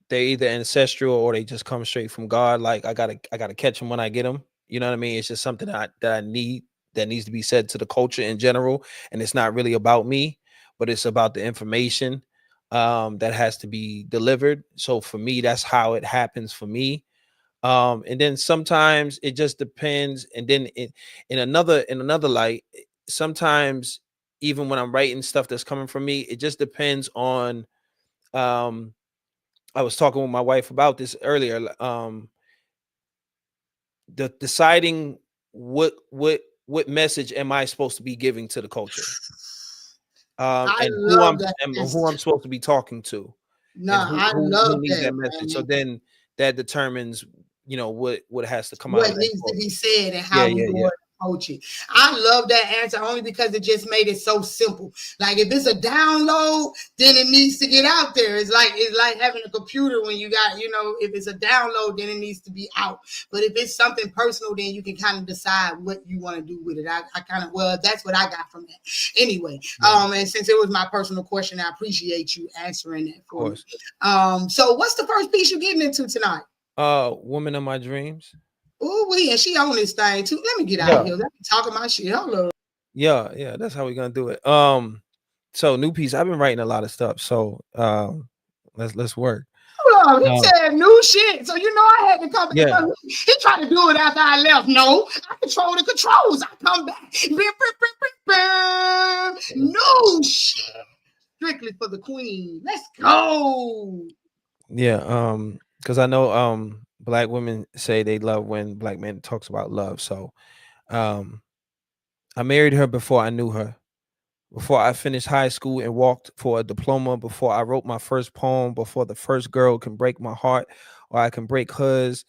they're either ancestral or they just come straight from God. Like I gotta catch them when I get them. You know what I mean? It's just something that I need, that needs to be said to the culture in general, and it's not really about me, but it's about the information that has to be delivered. So for me, that's how it happens for me. And then sometimes it just depends. And then in another light, sometimes even when I'm writing stuff that's coming from me, it just depends on um I was talking with my wife about this earlier. The deciding what message am I supposed to be giving to the culture, I and love that who I'm answer. supposed to be talking to, No, and I who love needs that, that message. So man. then that determines, what has to come out What of that needs to quote. be said and Yeah, how we yeah, go yeah. and approach it. I love that answer only because it just made it so simple. Like if it's a download, then it needs to get out there. It's like having a computer when you got, if it's a download, then it needs to be out. But if it's something personal, then you can kind of decide what you want to do with it. I kind of, well, that's what I got from that. Anyway, Yeah, and since it was my personal question, I appreciate you answering that of for me. course. So what's the first piece you're getting into tonight? Woman of my dreams. Oh, and she on this thing too. Let me get out of Yeah, here. Let me talk my shit. Hold on. yeah. That's how we're gonna do it. So new piece. I've been writing a lot of stuff. So let's work. Hold on. He Um, said new shit. So I had to come back. yeah. He tried to do it after I left. No, I control the controls. I come back. New shit. Strictly for the queen. Let's go. Yeah, because I know black women say they love when black men talks about love. So um I married her before I knew her. Before I finished high school and walked for a diploma, before I wrote my first poem, before the first girl can break my heart or I can break hers,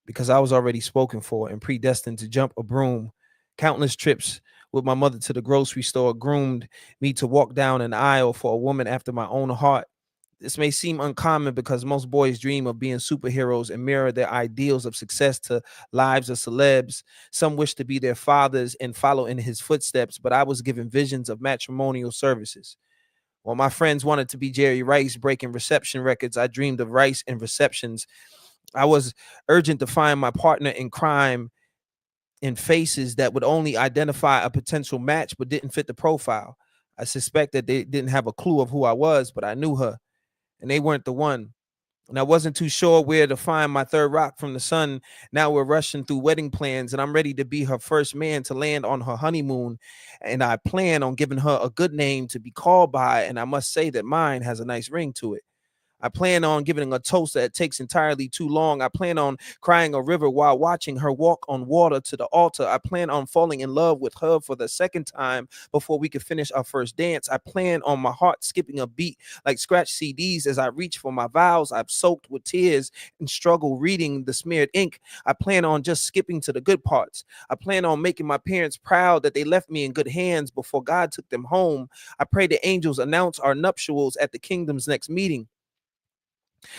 because I was already spoken for and predestined to jump a broom. Countless trips with my mother to the grocery store groomed me to walk down an aisle for a woman after my own heart. This may seem uncommon because most boys dream of being superheroes and mirror their ideals of success to lives of celebs. Some wish to be their fathers and follow in his footsteps, but I was given visions of matrimonial services. While my friends wanted to be Jerry Rice breaking reception records, I dreamed of Rice and receptions. I was urgent to find my partner in crime in faces that would only identify a potential match but didn't fit the profile. I suspect that they didn't have a clue of who I was, but I knew her and they weren't the one. And I wasn't too sure where to find my third rock from the sun. Now we're rushing through wedding plans, and I'm ready to be her first man to land on her honeymoon. And I plan on giving her a good name to be called by. And I must say that mine has a nice ring to it. I plan on giving a toast that takes entirely too long. I plan on crying a river while watching her walk on water to the altar. I plan on falling in love with her for the second time before we could finish our first dance. I plan on my heart skipping a beat like scratch CDs as I reach for my vows I've soaked with tears and struggle reading the smeared ink. I plan on just skipping to the good parts. I plan on making my parents proud that they left me in good hands before God took them home. I pray the angels announce our nuptials at the kingdom's next meeting.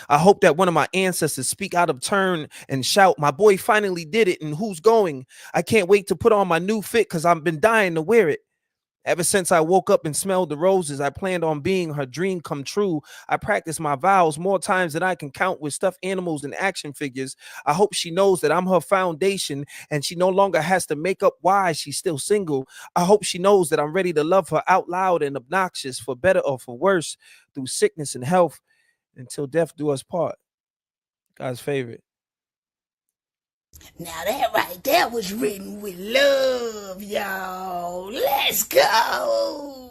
I hope that one of my ancestors speak out of turn and shout, "My boy finally did it, and who's going?" I can't wait to put on my new fit because I've been dying to wear it. Ever since I woke up and smelled the roses, I planned on being her dream come true. I practiced my vows more times than I can count with stuffed animals and action figures. I hope she knows that I'm her foundation and she no longer has to make up why she's still single. I hope she knows that I'm ready to love her out loud and obnoxious, for better or for worse, through sickness and health, until death do us part. God's favorite. Now that right there was written with love, y'all. Let's go.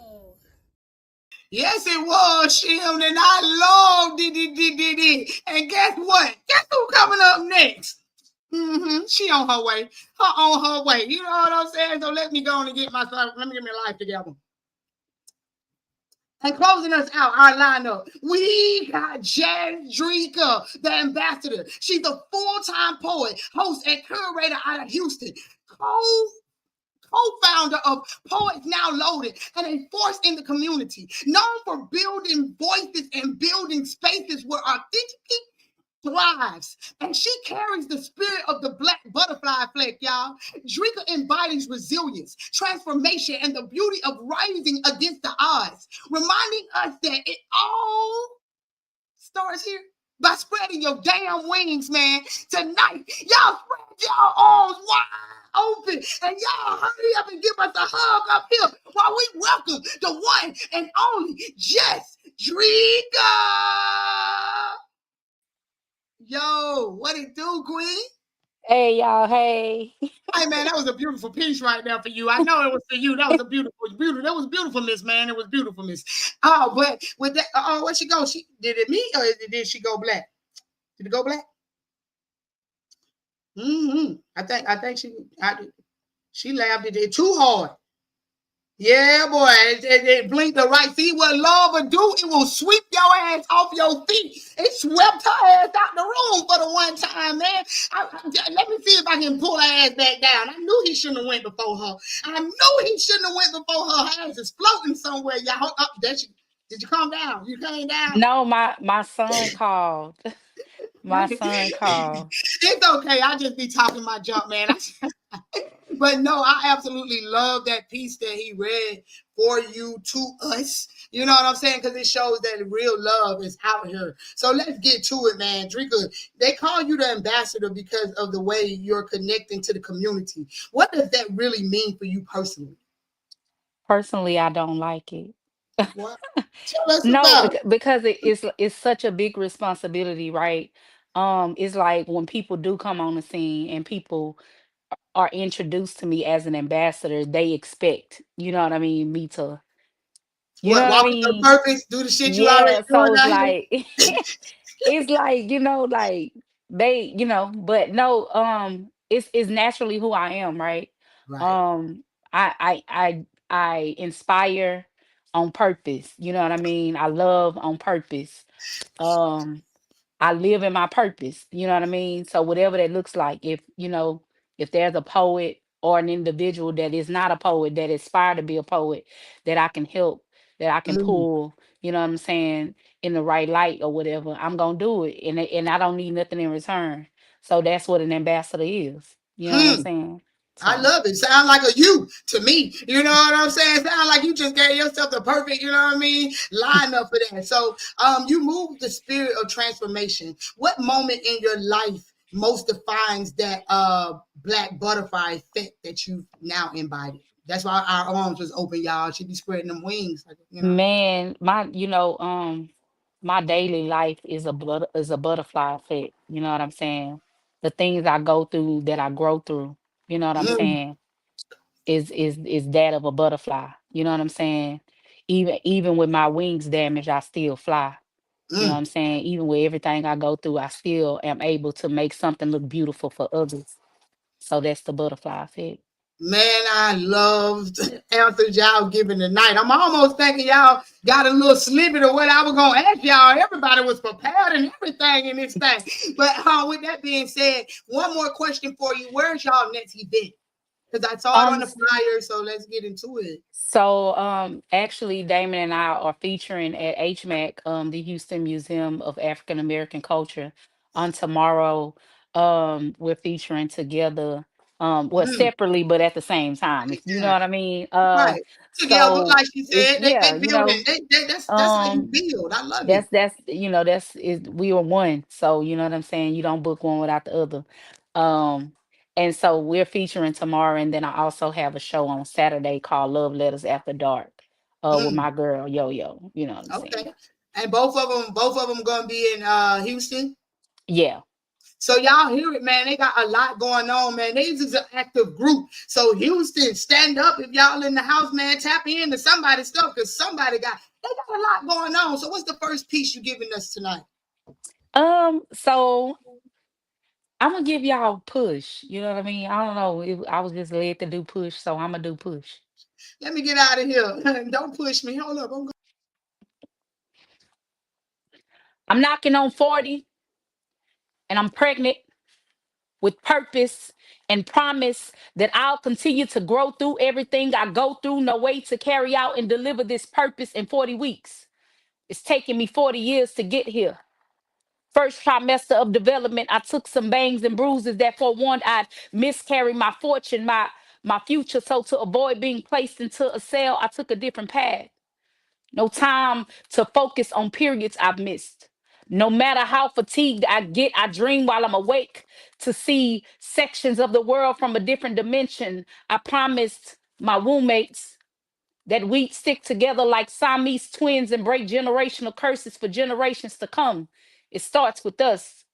Yes, it was, Shim, and I love it. And guess what? Guess who coming up next? She on her way. On her way. You know what I'm saying? So let me go on and get myself. Let me get my life together. And closing us out, our lineup, we got Jandrika, the ambassador. She's a full-time poet, host, and curator out of Houston. Co co-founder of Poets Now Loaded and a force in the community, known for building voices and building spaces where authenticity thrives. And she carries the spirit of the black butterfly effect, y'all. Drika embodies resilience, transformation, and the beauty of rising against the odds, reminding us that it all starts here by spreading your damn wings, man. Tonight, y'all spread y'all arms wide open and y'all hurry up and give us a hug up here while we welcome the one and only Jess Drika. Yo, what it do, Queen? Hey y'all, hey. Hey man, that was a beautiful piece right there for you. I know it was for you. That was a beautiful. That was beautifulness, man. It was beautifulness. Oh, but with that, oh, where'd she go? She did it me or did she go black? Did it go black? I think she laughed at it too hard. Yeah, boy, it blinked the right. See what love will do? It will sweep your ass off your feet. It swept her ass out the room for the one time, man. Let me see if I can pull her ass back down. I knew he shouldn't have went before her. I knew he shouldn't have went before her. Her ass is floating somewhere, y'all. Up there, did you come down? You came down. No, my son called. My son called. It's okay. I just be talking my junk, man. But no, I absolutely love that piece that he read for you to us. You know what I'm saying? Because it shows that real love is out here. So let's get to it, man. Drika, they call you the ambassador because of the way you're connecting to the community. What does that really mean for you personally? Personally, I don't like it. What? Tell us No, about it. because it's such a big responsibility, right? It's like when people do come on the scene and people are introduced to me as an ambassador, they expect, you know what I mean, me to, you know What? what I Walk with your mean? purpose, do the shit you already Yeah, doing so it's out here. like it's like, like they, but no, it's naturally who I am, right? Right. Um I inspire on purpose, you know what I mean? I love on purpose. Um I live in my purpose, you know what I mean? So whatever that looks like, if there's a poet or an individual that is not a poet that aspire to be a poet that I can help, that I can Mm. pull, you know what I'm saying, in the right light or whatever, I'm gonna do it. And I don't need nothing in return. So that's what an ambassador is. You know what I'm Hmm. saying? I So love it. Sound like a you to me. You know what I'm saying? Sound like you just gave yourself the perfect, you know what I mean, line up for that. So you move the spirit of transformation. What moment in your life most defines that black butterfly effect that you now embodied? That's why our arms was open, y'all. She be spreading them wings, like, you know. man, my daily life is a butterfly effect. You know what I'm saying? The things I go through that I grow through, you know what I'm Mm, saying, is that of a butterfly. You know what I'm saying? Even with my wings damaged, I still fly. You know what mm. I'm saying? Even with everything I go through, I still am able to make something look beautiful for others. So that's the butterfly effect. Man, I loved the answers y'all giving tonight. I'm almost thinking y'all got a little snippet of what I was gonna ask y'all. Everybody was prepared and everything in this thing. But with that being said, one more question for you. Where's y'all next event? Because I saw it on Um, the flyer, so let's get into it. Actually, Damon and I are featuring at HMAC, the Houston Museum of African American Culture, on tomorrow. We're featuring together, well, Mm, separately, but at the same time, if you know what I exactly. mean. Right. Together, So like she it's said, yeah, they building. That's how you um, build. I love it. that's is we are one. So you know what I'm saying. You don't book one without the other. Um, and so we're featuring tomorrow, and then I also have a show on Saturday called Love Letters After Dark, with Mm, my girl Yo Yo. You know what I'm saying? okay. And both of them gonna be in Houston. Yeah. So y'all hear it, man. They got a lot going on, man. This is an active group. So Houston, stand up if y'all in the house, man. Tap into somebody's stuff because they got a lot going on. So what's the first piece you giving us tonight? So I'm gonna give y'all push. You know what I mean? I don't know. I was just led to do push, so I'm gonna do push. Let me get out of here. Don't push me. Hold up. I'm knocking on 40 and I'm pregnant with purpose and promise that I'll continue to grow through everything I go through. No way to carry out and deliver this purpose in 40 weeks. It's taken me 40 years to get here. First trimester of development, I took some bangs and bruises that forewarned I'd miscarry my fortune, my future. So to avoid being placed into a cell, I took a different path. No time to focus on periods I've missed. No matter how fatigued I get, I dream while I'm awake to see sections of the world from a different dimension. I promised my roommates that we'd stick together like Siamese twins and break generational curses for generations to come. It starts with us.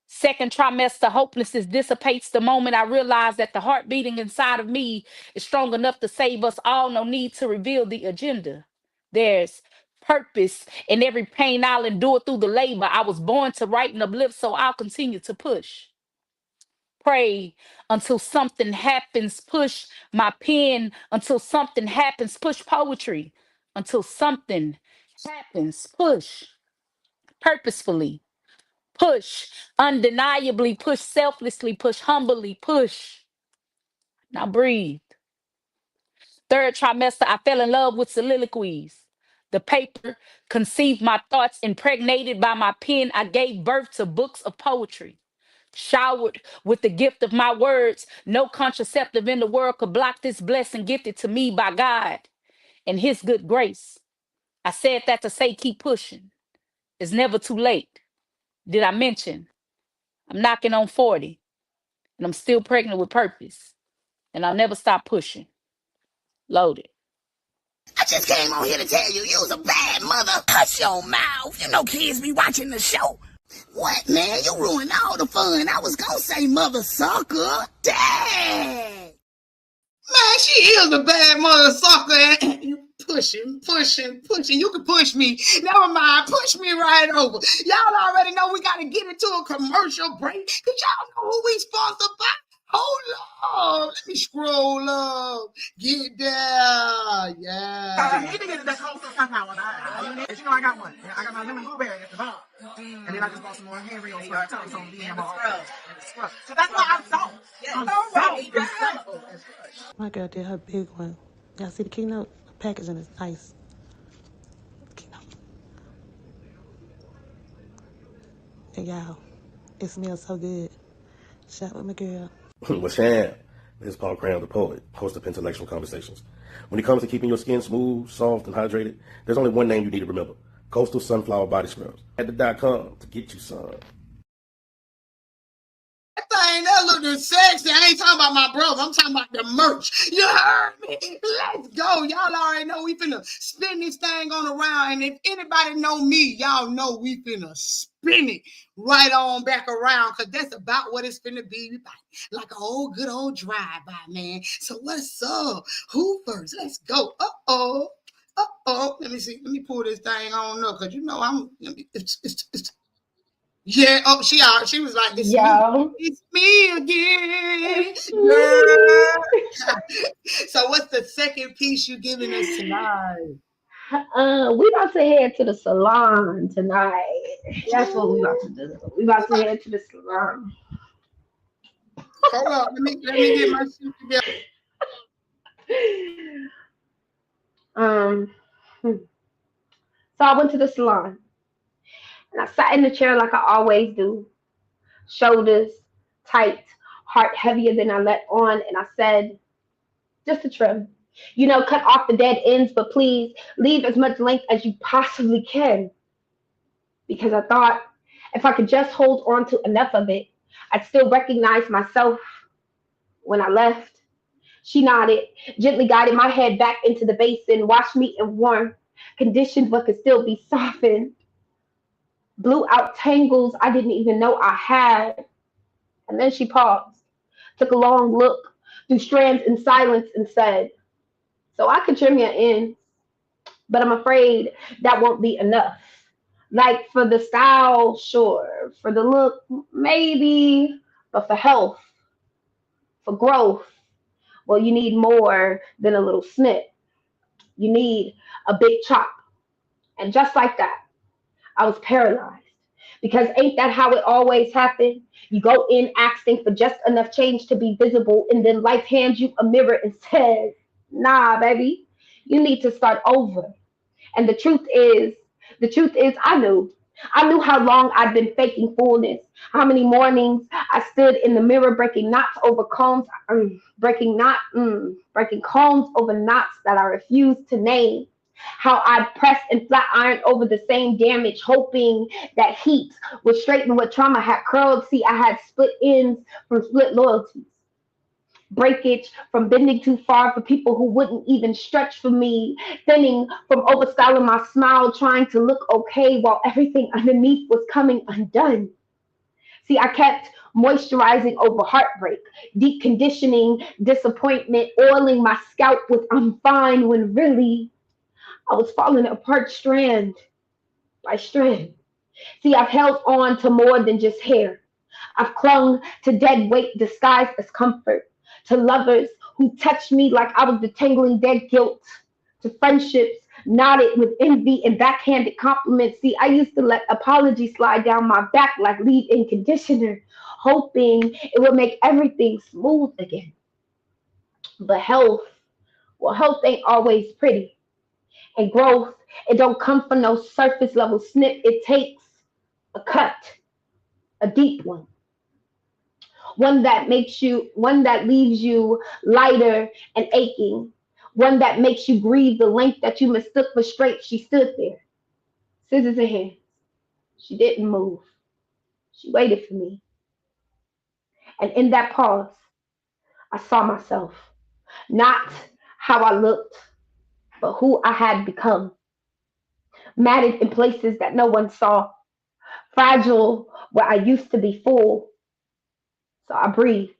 Second trimester hopelessness dissipates the moment I realize that the heart beating inside of me is strong enough to save us all. No need to reveal the agenda. There's purpose in every pain I'll endure through the labor. I was born to write and uplift, so I'll continue to push. Pray until something happens. Push my pen until something happens. Push poetry until something happens. Push purposefully. Push undeniably. Push selflessly. Push humbly. Push. Now breathe. Third trimester, I fell in love with soliloquies. The paper conceived my thoughts, impregnated by my pen. I gave birth to books of poetry. Showered with the gift of my words, no contraceptive in the world could block this blessing gifted to me by God and His good grace. I said that to say, keep pushing. It's never too late. Did I mention I'm knocking on 40 and I'm still pregnant with purpose and I'll never stop pushing? Loaded. I just came on here to tell you you was a bad mother. Hush your mouth. You know kids be watching the show. What, man? You ruined all the fun. I was gonna say mother sucker. Dang. Man, she is a bad mother sucker. And you pushing. You can push me. Never mind. Push me right over. Y'all already know we got to get into a commercial break. Cause y'all know who we sponsored by. Hold on. Let me scroll up. Get there. Yeah. You need to get that whole somehow. You know I got one. I got my lemon blueberry at the bottom. And then I just bought some more Henry on scrub. So that's why I'm so. My girl did her big one. Y'all see the keynote? The packaging is nice. Keynote. And y'all, it smells so good. Shop with my girl. What's This is Paul Cram, the poet, host of Intellectual Conversations. When it comes to keeping your skin smooth, soft, and hydrated, there's only one name you need to remember. Coastal Sunflower Body Scrubs. At the.com to get you some. That looking sexy. I ain't talking about my brother. I'm talking about the merch. You heard me? Let's go. Y'all already know we finna spin this thing on around. And if anybody know me, y'all know we finna spin it right on back around. Cause that's about what it's finna be. Like an old good old drive-by, man. So what's up? Who first? Let's go. Uh-oh. Let me see. Let me pull this thing on up. Cause you know yeah, she was like, it's me again. So what's the second piece you giving us tonight? We about to head to the salon tonight. That's what we about to do. We about to head to the salon. Hold on, let me get my shit together. So I went to the salon and I sat in the chair like I always do. Shoulders tight, heart heavier than I let on, and I said, just a trim. Cut off the dead ends, but please leave as much length as you possibly can. Because I thought if I could just hold on to enough of it, I'd still recognize myself when I left. She nodded, gently guided my head back into the basin, washed me in warmth, conditioned but could still be softened, blew out tangles I didn't even know I had. And then she paused, took a long look through strands in silence and said, so I could trim your ends, but I'm afraid that won't be enough. Like for the style, sure. For the look, maybe. But for health, for growth, well, you need more than a little snip. You need a big chop. And just like that, I was paralyzed. Because ain't that how it always happened? You go in asking for just enough change to be visible, and then life hands you a mirror and says, nah, baby, you need to start over. And the truth is, I knew how long I'd been faking fullness. How many mornings I stood in the mirror breaking knots over combs, breaking combs over knots that I refused to name. How I'd pressed and flat ironed over the same damage, hoping that heat would straighten what trauma had curled. See, I had split ends from split loyalties, breakage from bending too far for people who wouldn't even stretch for me, thinning from overstyling my smile, trying to look okay while everything underneath was coming undone. See, I kept moisturizing over heartbreak, deep conditioning, disappointment, oiling my scalp with I'm fine when really I was falling apart strand by strand. See, I've held on to more than just hair. I've clung to dead weight disguised as comfort, to lovers who touched me like I was detangling dead guilt, to friendships knotted with envy and backhanded compliments. See, I used to let apologies slide down my back like leave-in conditioner, hoping it would make everything smooth again. But health ain't always pretty. And growth, it don't come from no surface level snip. It takes a cut, a deep one that leaves you lighter and aching, one that makes you grieve the length that you mistook for straight. She stood there, scissors in hand. She didn't move. She waited for me. And in that pause, I saw myself. Not how I looked, but who I had become. Matted in places that no one saw. Fragile where I used to be full. So I breathed.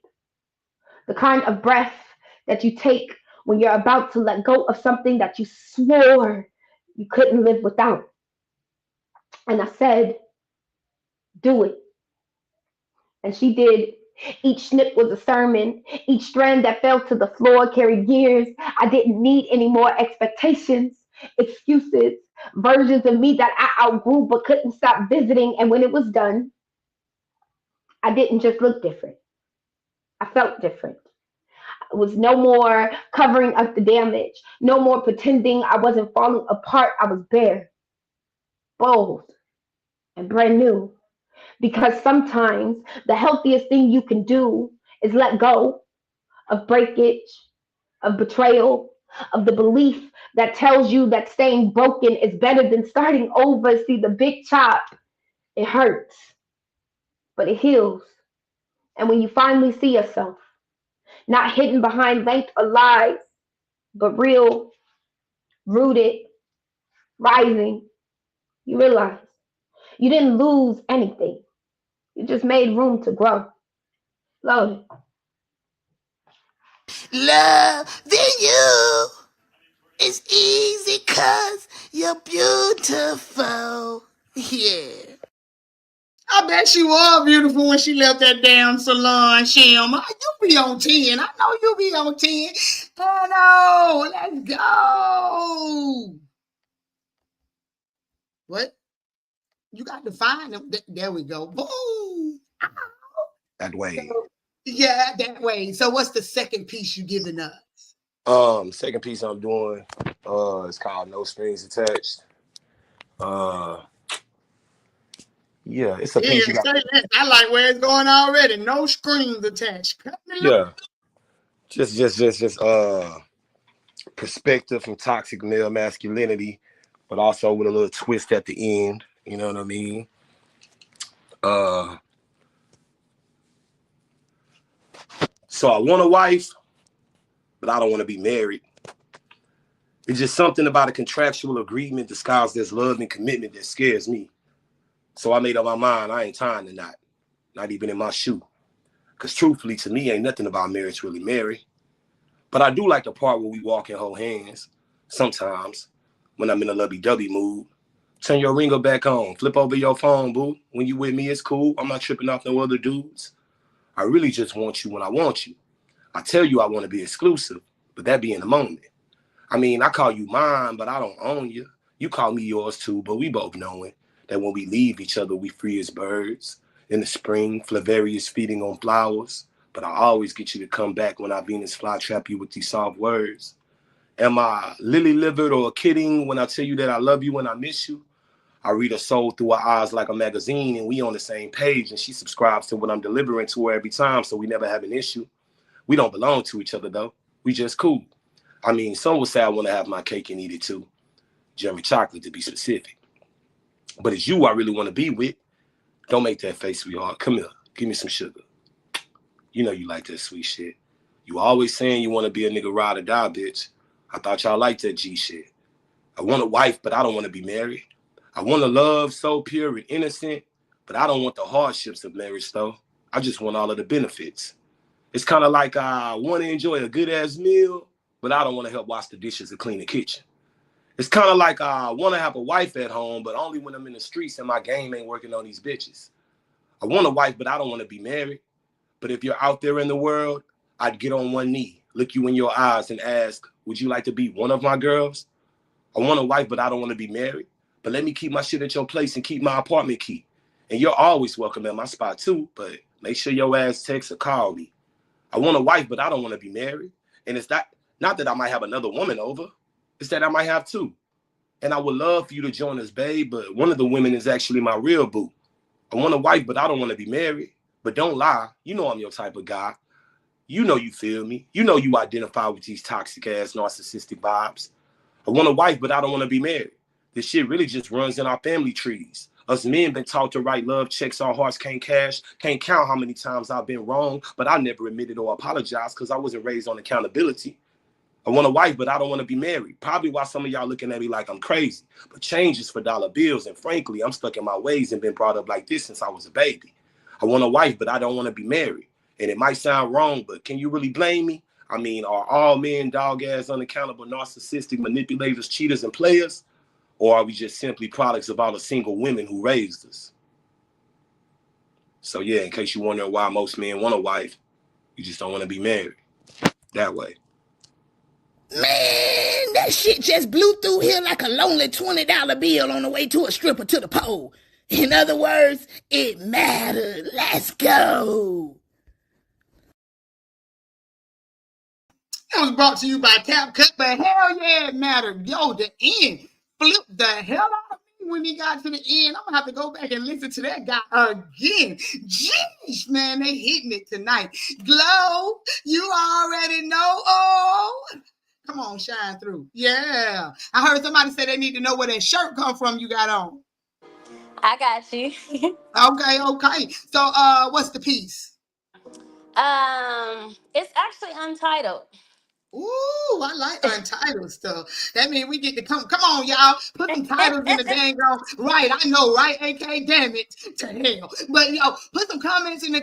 The kind of breath that you take when you're about to let go of something that you swore you couldn't live without. And I said, do it. And she did. Each snip was a sermon. Each strand that fell to the floor carried years. I didn't need any more expectations, excuses, versions of me that I outgrew but couldn't stop visiting. And when it was done, I didn't just look different. I felt different. It was no more covering up the damage, no more pretending I wasn't falling apart. I was bare, bold, and brand new. Because sometimes the healthiest thing you can do is let go of breakage, of betrayal, of the belief that tells you that staying broken is better than starting over. See, the big chop, it hurts, but it heals. And when you finally see yourself, not hidden behind length or lies, but real, rooted, rising, you realize you didn't lose anything. You just made room to grow. Slowly. Loving you is easy cause you're beautiful. Yeah. I bet she was beautiful when she left that damn salon, Shem. You be on 10. I know you be on 10. I know. Let's go. What? You got to find them. There we go. Boom. That way. Yeah, that way. So what's the second piece you giving us? Second piece I'm doing, it's called No Strings Attached. Yeah, it's a piece you got. I like where it's going already. No strings attached. Yeah. Just perspective from toxic male masculinity, but also with a little twist at the end. You know what I mean? So I want a wife, but I don't want to be married. It's just something about a contractual agreement disguised as love and commitment that scares me. So I made up my mind, I ain't tying the knot, not even in my shoe. Because truthfully, to me, ain't nothing about marriage really marry. But I do like the part where we walk and hold hands. Sometimes, when I'm in a lovey-dovey mood. Turn your ringer back on. Flip over your phone, boo. When you with me, it's cool. I'm not tripping off no other dudes. I really just want you when I want you. I tell you I want to be exclusive, but that be in the moment. I mean, I call you mine, but I don't own you. You call me yours too, but we both knowing that when we leave each other, we free as birds. In the spring, Flavarius feeding on flowers. But I always get you to come back when I Venus fly trap you with these soft words. Am I lily-livered or kidding when I tell you that I love you and I miss you? I read her soul through her eyes like a magazine, and we on the same page, and she subscribes to what I'm delivering to her every time, so we never have an issue. We don't belong to each other, though. We just cool. I mean, some would say I want to have my cake and eat it, too. German chocolate, to be specific. But it's you I really want to be with. Don't make that face, sweetheart. Come here. Give me some sugar. You know you like that sweet shit. You always saying you want to be a nigga ride or die, bitch. I thought y'all liked that G shit. I want a wife, but I don't want to be married. I want a love so pure and innocent, but I don't want the hardships of marriage, though. I just want all of the benefits. It's kind of like I want to enjoy a good-ass meal, but I don't want to help wash the dishes or clean the kitchen. It's kind of like I want to have a wife at home, but only when I'm in the streets and my game ain't working on these bitches. I want a wife, but I don't want to be married. But if you're out there in the world, I'd get on one knee, look you in your eyes and ask, would you like to be one of my girls? I want a wife, but I don't want to be married. But let me keep my shit at your place and keep my apartment key. And you're always welcome at my spot too, but make sure your ass text or call me. I want a wife, but I don't want to be married. And it's not that I might have another woman over. It's that I might have two. And I would love for you to join us, babe, but one of the women is actually my real boo. I want a wife, but I don't want to be married. But don't lie. You know I'm your type of guy. You know you feel me. You know you identify with these toxic ass narcissistic vibes. I want a wife, but I don't want to be married. This shit really just runs in our family trees. Us men been taught to write love checks our hearts can't cash. Can't count how many times I've been wrong, but I never admitted or apologized because I wasn't raised on accountability. I want a wife, but I don't want to be married. Probably why some of y'all looking at me like I'm crazy. But change is for dollar bills, and frankly, I'm stuck in my ways and been brought up like this since I was a baby. I want a wife, but I don't want to be married. And it might sound wrong, but can you really blame me? I mean, are all men dog-ass, unaccountable, narcissistic, manipulators, cheaters, and players? Or are we just simply products of all the single women who raised us? So yeah, in case you're wondering why most men want a wife, you just don't want to be married. That way. Man, that shit just blew through here like a lonely $20 bill on the way to a stripper to the pole. In other words, it mattered. Let's go. That was brought to you by Cap Cut, but hell yeah, it mattered. Yo, the end flipped the hell out of me when he got to the end. I'm gonna have to go back and listen to that guy again. Jeez, man, they hitting it tonight. Glow, you already know. Oh, come on, shine through. Yeah. I heard somebody say they need to know where that shirt come from you got on. I got you. Okay. So what's the piece? It's actually untitled. Ooh, I like untitled stuff. That means we get to come on, y'all. Put some titles in the dang on. Right, I know, right? AK, damn it to hell. But yo, put some comments in the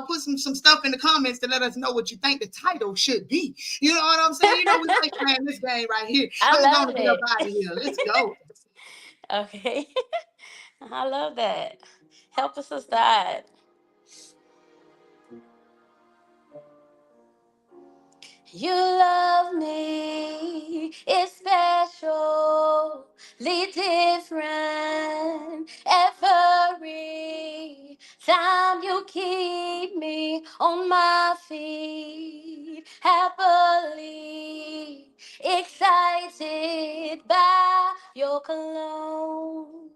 put some stuff in the comments to let us know what you think the title should be. You know what I'm saying? You know, we like playing this game right here. I I'm love gonna get up it. out of here. Let's go. Okay. I love that. Help us decide. You love me, it's specially different every time you keep me on my feet, happily excited by your cologne,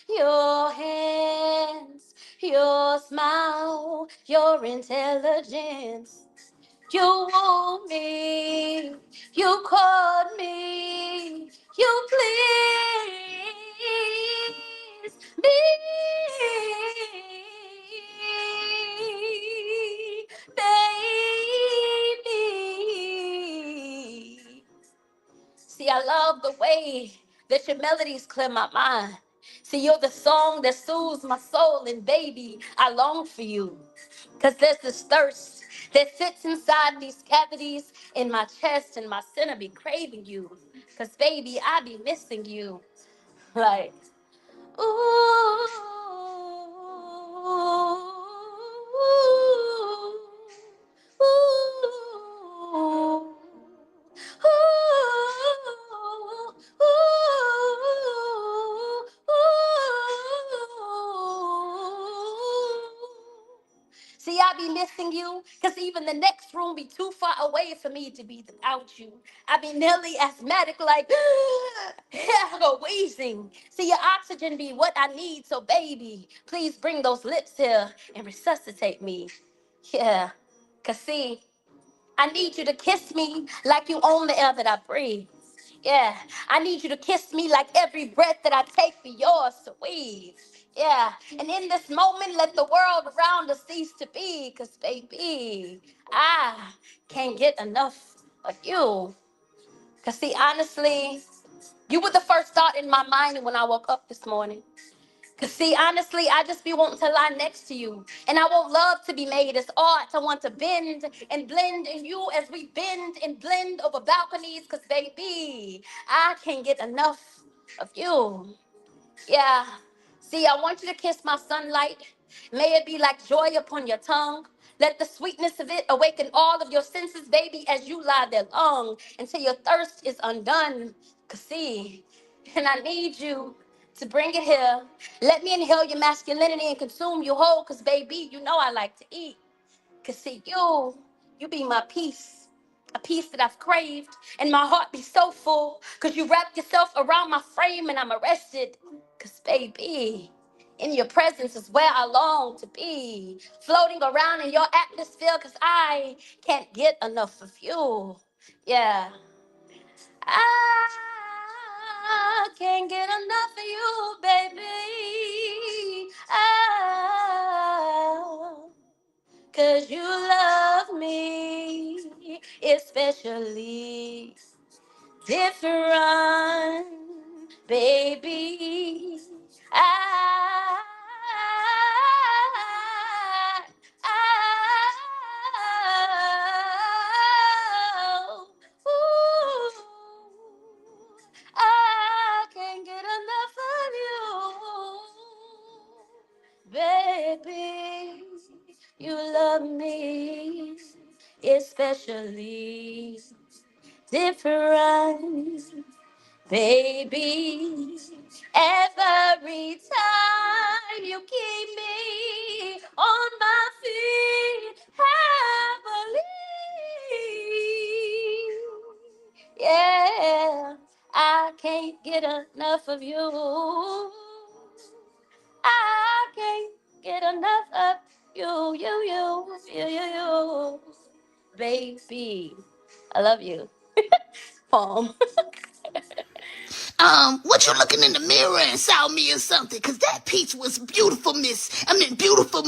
your hands, your smile, your intelligence. You wooed me, you caught me, you pleased me, baby. See, I love the way that your melodies clear my mind. See, you're the song that soothes my soul, and baby, I long for you. Because there's this thirst that sits inside these cavities in my chest, and my center be craving you. Because, baby, I be missing you. Like, ooh, ooh, ooh, be missing you, cause even the next room be too far away for me to be without you. I be nearly asthmatic, like I go wheezing. See, your oxygen be what I need, so baby, please bring those lips here and resuscitate me. Yeah, cause see, I need you to kiss me like you own the air that I breathe. Yeah, I need you to kiss me like every breath that I take be yours to breathe. Yeah, and in this moment, let the world around us cease to be, cause baby, I can't get enough of you. Cause see, honestly, you were the first thought in my mind when I woke up this morning. Cause see, honestly, I just be wanting to lie next to you. And I want love to be made as art. I want to bend and blend in you as we bend and blend over balconies. Cause baby, I can't get enough of you. Yeah. See, I want you to kiss my sunlight. May it be like joy upon your tongue. Let the sweetness of it awaken all of your senses, baby, as you lie there long until your thirst is undone. Cause see, and I need you to bring it here. Let me inhale your masculinity and consume you whole. Cause baby, you know I like to eat. Cause see, you be my peace, a peace that I've craved, and my heart be so full. Cause you wrap yourself around my frame and I'm arrested. Cause baby, in your presence is where I long to be, floating around in your atmosphere. Cause I can't get enough of you. Yeah, I can't get enough of you, baby. Oh. Cause you love me, especially different, baby. I, ooh, I can't get enough of you, baby. You love me, especially different, baby. Every time you keep me on my feet, happily. Yeah, I can't get enough of you. I can't get enough of you, baby. I love you. Poem. What you looking in the mirror and saw me or something? Cause that piece was beautiful, miss. I meant beautiful,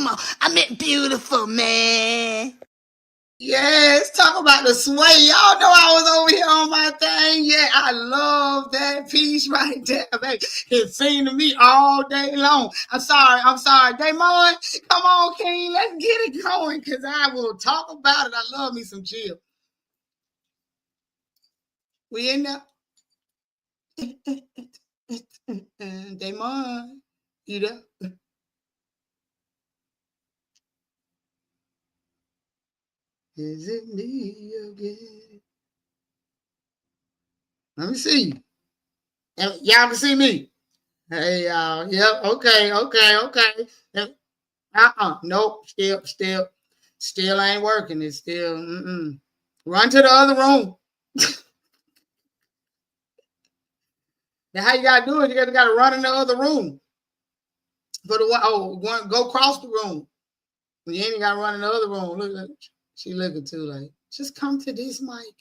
beautiful, man. Yes, talk about the sway. Y'all know I was over here on my thing. Yeah, I love that piece right there, baby. It seemed to me all day long. I'm sorry. Damon, come on, King. Let's get it going, because I will talk about it. I love me some Jill. We in there? Damon, you there? Is it me again? Let me see. Y'all can see me. Hey, y'all. Yep. Okay. Nope. Still ain't working. It's still. Run to the other room. Now, how you gotta do it? You gotta run in the other room. For the one, go across the room. You ain't gotta run in the other room. Look, she looking too like. Just come to this mic.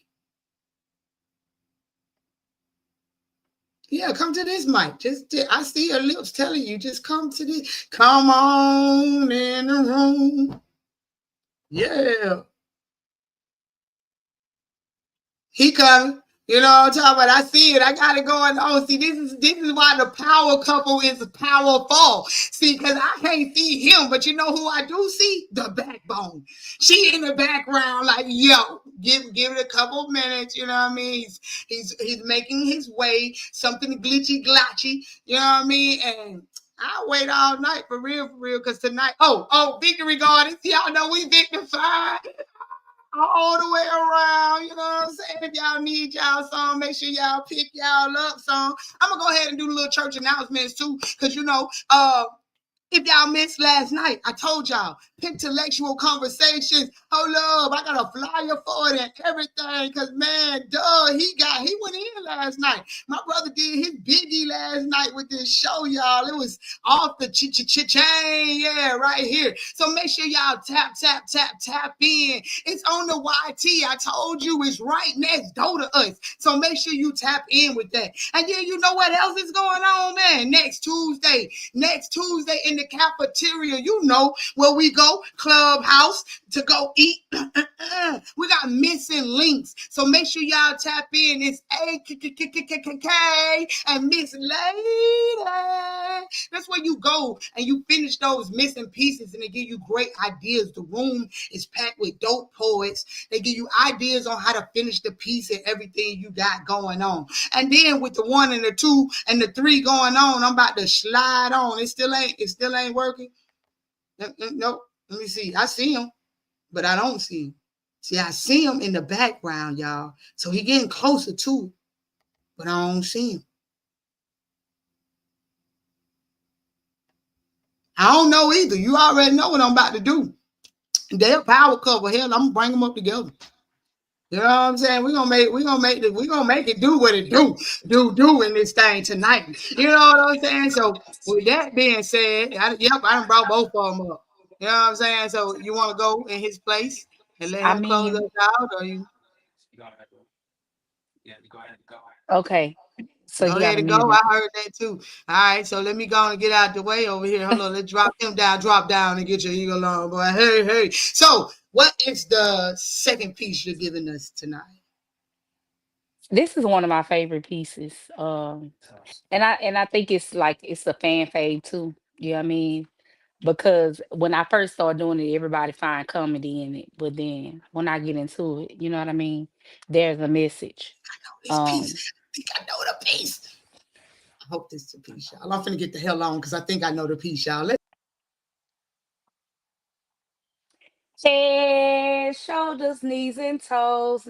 Yeah, come to this mic. I see your lips telling you, just come to this. Come on in the room. Yeah. He coming. You know what I'm talking about? I see it. I got it going on. See, this is why the power couple is powerful. See, because I can't see him, but you know who I do see? The backbone. She in the background, like, yo, give it a couple of minutes. You know what I mean? He's making his way. Something glitchy, glotchy. You know what I mean? And I'll wait all night for real, because tonight, victory gardens. Y'all know we victified. All the way around, you know what I'm saying? If y'all need y'all song, make sure y'all pick y'all up song. I'm gonna go ahead and do the little church announcements too, because If y'all missed last night, I told y'all, intellectual conversations. Hold up, I got a flyer for it and everything. Cause man, he went in last night. My brother did his biggie last night with this show, y'all. It was off the chain, yeah, right here. So make sure y'all tap in. It's on the YT. I told you it's right next door to us. So make sure you tap in with that. And then you know what else is going on, man? Next Tuesday in the cafeteria, you know where we go, Clubhouse, to go eat. We got missing links. So make sure y'all tap in. It's AKKK and Miss Lady. That's where you go and you finish those missing pieces and they give you great ideas. The room is packed with dope poets. They give you ideas on how to finish the piece and everything you got going on. And then with the 1 and the 2 and the 3 going on, I'm about to slide on. It still ain't working. Nope. Let me see. I see him, but I don't see him. See, I see him in the background, y'all. So he getting closer to it, but I don't see him. I don't know either. You already know what I'm about to do. They're power couple. Hell, I'm gonna bring them up together. You know what I'm saying? We're gonna make it do what it do in this thing tonight. You know what I'm saying? So with that being said, I done brought both of them up. You know what I'm saying? So you want to go in his place and let I him close mean, us out, or you okay. So go you ahead gotta and go? mute I it. heard that too. All right, so let me go and get out the way over here. Hold on, let's drop down and get your eagle on, boy. Hey. So what is the second piece you're giving us tonight? This is one of my favorite pieces. And I think it's like it's a fan fave too. You know what I mean? Because when I first started doing it, everybody find comedy in it. But then when I get into it, you know what I mean? There's a message. This piece. Um, I think I know the piece. I hope this is the piece, y'all. I'm finna get the hell on because I think I know the piece, y'all. Head, shoulders, knees and toes.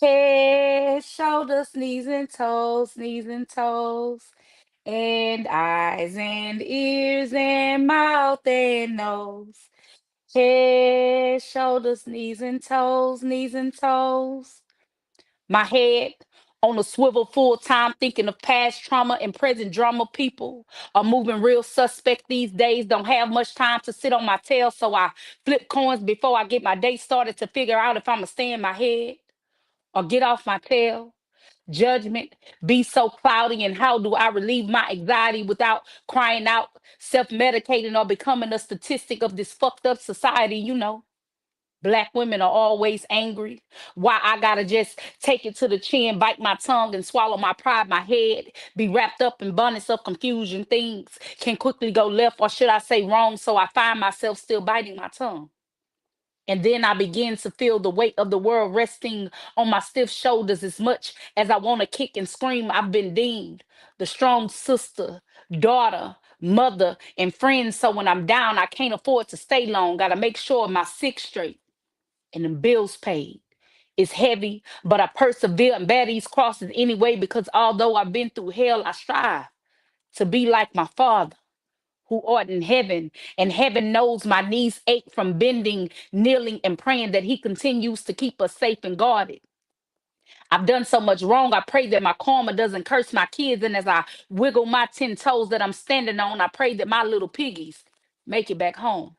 Head, shoulders, knees and toes. And eyes and ears and mouth and nose. Head, shoulders, knees and toes. My head on a swivel full time, thinking of past trauma and present drama. People are moving real suspect these days. Don't have much time to sit on my tail, so I flip coins before I get my day started to figure out if I'ma stay in my head or get off my tail. Judgment be so cloudy, and how do I relieve my anxiety without crying out, self medicating, or becoming a statistic of this fucked up society? You know, Black women are always angry. Why I gotta just take it to the chin, bite my tongue, and swallow my pride, my head, be wrapped up in abundance of confusion. Things can quickly go left, or should I say wrong, so I find myself still biting my tongue. And then I begin to feel the weight of the world resting on my stiff shoulders. As much as I want to kick and scream, I've been deemed the strong sister, daughter, mother, and friend. So when I'm down, I can't afford to stay long. Gotta make sure my six straight and the bills paid. It's heavy, but I persevere and bear these crosses anyway, because although I've been through hell, I strive to be like my father who art in heaven, and heaven knows my knees ache from bending, kneeling, and praying that he continues to keep us safe and guarded. I've done so much wrong. I pray that my karma doesn't curse my kids. And as I wiggle my 10 toes that I'm standing on, I pray that my little piggies make it back home.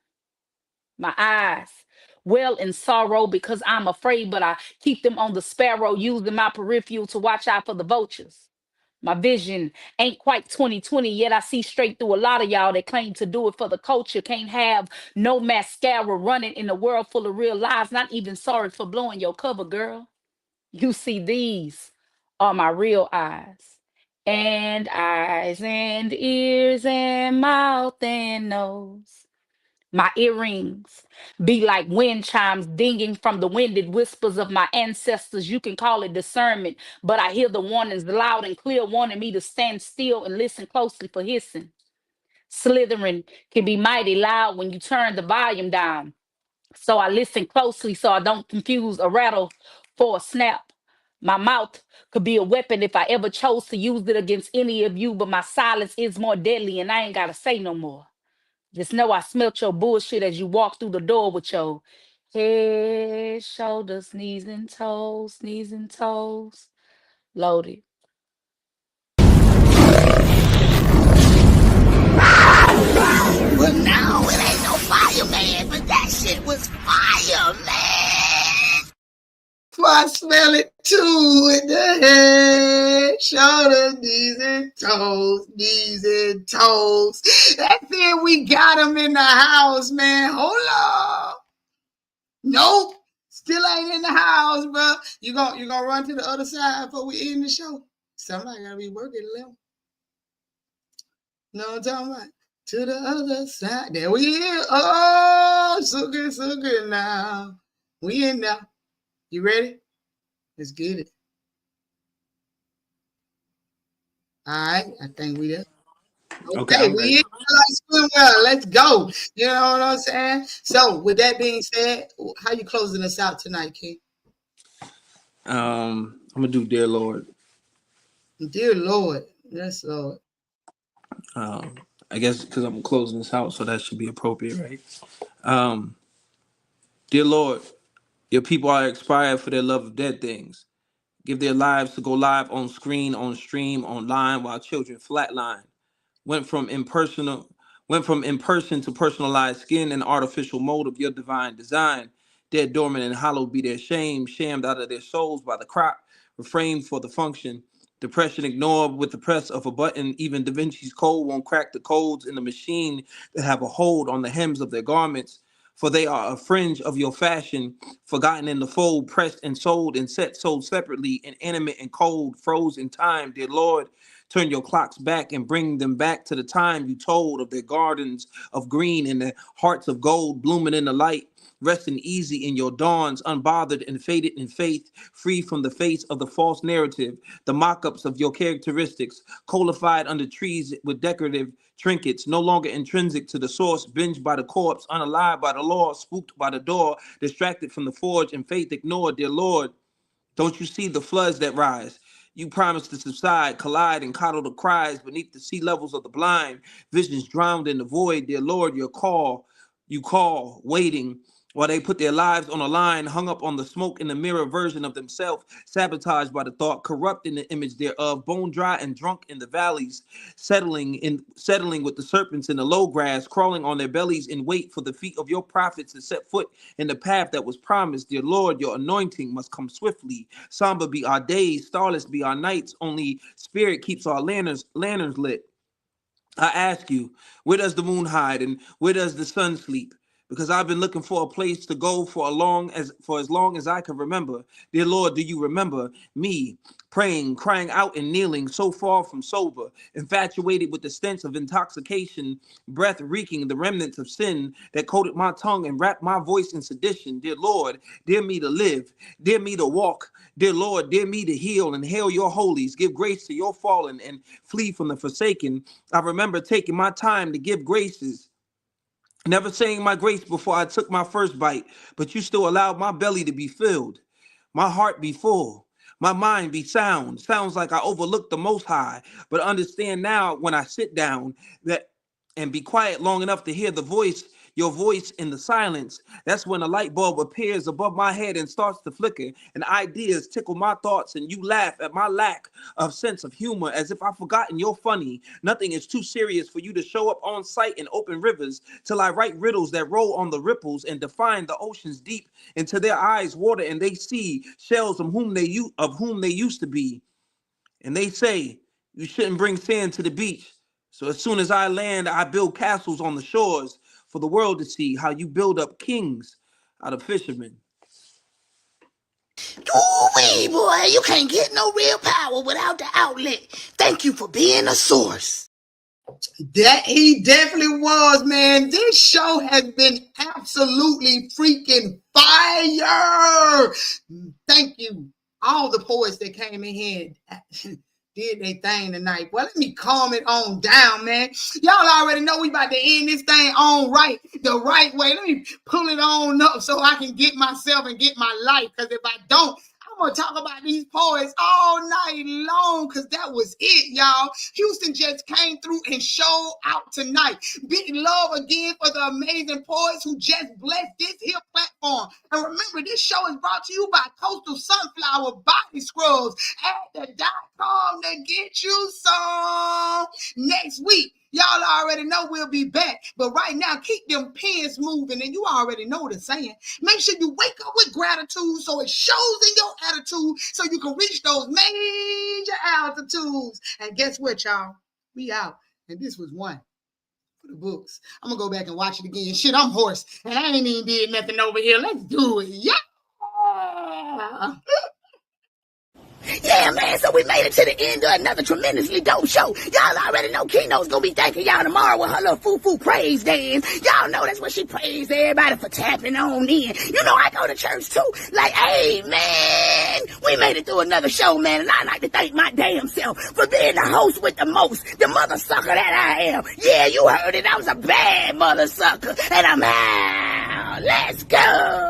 My eyes well in sorrow because I'm afraid, but I keep them on the sparrow, using my peripheral to watch out for the vultures. My vision ain't quite 2020, yet I see straight through a lot of y'all that claim to do it for the culture. Can't have no mascara running in a world full of real lies. Not even sorry for blowing your cover, girl. You see, these are my real eyes. And eyes and ears and mouth and nose. My earrings be like wind chimes dinging from the winded whispers of my ancestors. You can call it discernment, but I hear the warnings loud and clear, warning me to stand still and listen closely for hissing. Slithering can be mighty loud when you turn the volume down. So I listen closely so I don't confuse a rattle for a snap. My mouth could be a weapon if I ever chose to use it against any of you, but my silence is more deadly and I ain't gotta say no more. Just know I smelt your bullshit as you walk through the door with your head, shoulders, knees and toes, loaded. Well, now it ain't no fireman, but that shit was fire, man. Well, I smell it too with the head, shoulders, knees and toes, That's it. We got him in the house, man. Hold on. Nope. Still ain't in the house, bro. You gonna run to the other side before we end the show? Somebody gotta be working a little. No, I'm talking about to the other side. There we is. Oh, so good now. We in now. You ready? Let's get it. All right, I think we there. Okay, I'm we ready. in like swimwear. Let's go. You know what I'm saying? So, with that being said, how you closing us out tonight, King? I'm gonna do Dear Lord. Dear Lord, yes, Lord. I guess because I'm closing this out, so that should be appropriate, right? Dear Lord, your people are expired for their love of dead things. Give their lives to go live on screen, on stream, online, while children flatline. Went from impersonal, went from in-person to personalized skin and artificial mold of your divine design. Dead, dormant, and hallowed be their shame, shammed out of their souls by the crop, refrained for the function. Depression ignored with the press of a button. Even Da Vinci's Code won't crack the codes in the machine that have a hold on the hems of their garments. For they are a fringe of your fashion, forgotten in the fold, pressed and sold and set sold separately, inanimate and cold, froze in time, dear Lord. Turn your clocks back and bring them back to the time you told of their gardens of green and their hearts of gold blooming in the light, resting easy in your dawns, unbothered and faded in faith, free from the face of the false narrative, the mock-ups of your characteristics, codified under trees with decorative trinkets, no longer intrinsic to the source, binged by the corpse, unalive by the law, spooked by the door, distracted from the forge, and faith ignored, dear Lord. Don't you see the floods that rise? You promise to subside, collide, and coddle the cries beneath the sea levels of the blind. Visions drowned in the void, dear Lord, you call, waiting, while they put their lives on a line, hung up on the smoke in the mirror version of themselves, sabotaged by the thought, corrupt in the image thereof, bone dry and drunk in the valleys, settling with the serpents in the low grass, crawling on their bellies in wait for the feet of your prophets to set foot in the path that was promised. Dear Lord, your anointing must come swiftly. Somber be our days, starless be our nights. Only spirit keeps our lanterns lit. I ask you, where does the moon hide and where does the sun sleep? Because I've been looking for a place to go for as long as I can remember. Dear Lord, do you remember me praying, crying out and kneeling, so far from sober, infatuated with the stench of intoxication, breath reeking the remnants of sin that coated my tongue and wrapped my voice in sedition. Dear Lord, dear me to live, dear me to walk, dear Lord, dear me to heal and hail your holies, give grace to your fallen and flee from the forsaken. I remember taking my time to give graces, never saying my grace before I took my first bite, but you still allowed my belly to be filled, my heart be full, my mind be sound. Sounds like I overlooked the Most High, but understand now when I sit down that and be quiet long enough to hear your voice in the silence. That's when a light bulb appears above my head and starts to flicker, and ideas tickle my thoughts, and you laugh at my lack of sense of humor as if I've forgotten you're funny. Nothing is too serious for you to show up on sight in open rivers till I write riddles that roll on the ripples and define the oceans deep into their eyes water, and they see shells of whom they used to be. And they say you shouldn't bring sand to the beach. So as soon as I land, I build castles on the shores for the world to see how you build up kings out of fishermen. Ooh-wee, boy, you can't get no real power without the outlet. Thank you for being a source. That he definitely was, man. This show has been absolutely freaking fire. Thank you, all the poets that came in here and did their thing tonight. Well, let me calm it on down, man. Y'all already know we about to end this thing on the right way. Let me pull it on up so I can get myself and get my life. Because if I don't, I'm gonna talk about these poets all night long because that was it, y'all. Houston just came through and showed out tonight. Big love again for the amazing poets who just blessed this here platform. And remember, this show is brought to you by Coastal Sunflower Body Scrubs at the .com to get you some. Next week, y'all already know we'll be back. But right now, keep them pens moving. And you already know the saying. Make sure you wake up with gratitude so it shows in your attitude so you can reach those major altitudes. And guess what, y'all? We out. And this was one for the books. I'm going to go back and watch it again. Shit, I'm hoarse. And I ain't even did nothing over here. Let's do it. Yeah. Yeah, man, so we made it to the end of another tremendously dope show. Y'all already know Key-notez gonna be thanking y'all tomorrow with her little foo-foo praise dance. Y'all know that's what she praised everybody for tapping on in. You know, I go to church too. Like, hey, man, we made it through another show, man, and I like to thank my damn self for being the host with the most, the mother sucker that I am. Yeah, you heard it. I was a bad mother sucker, and I'm out. Let's go.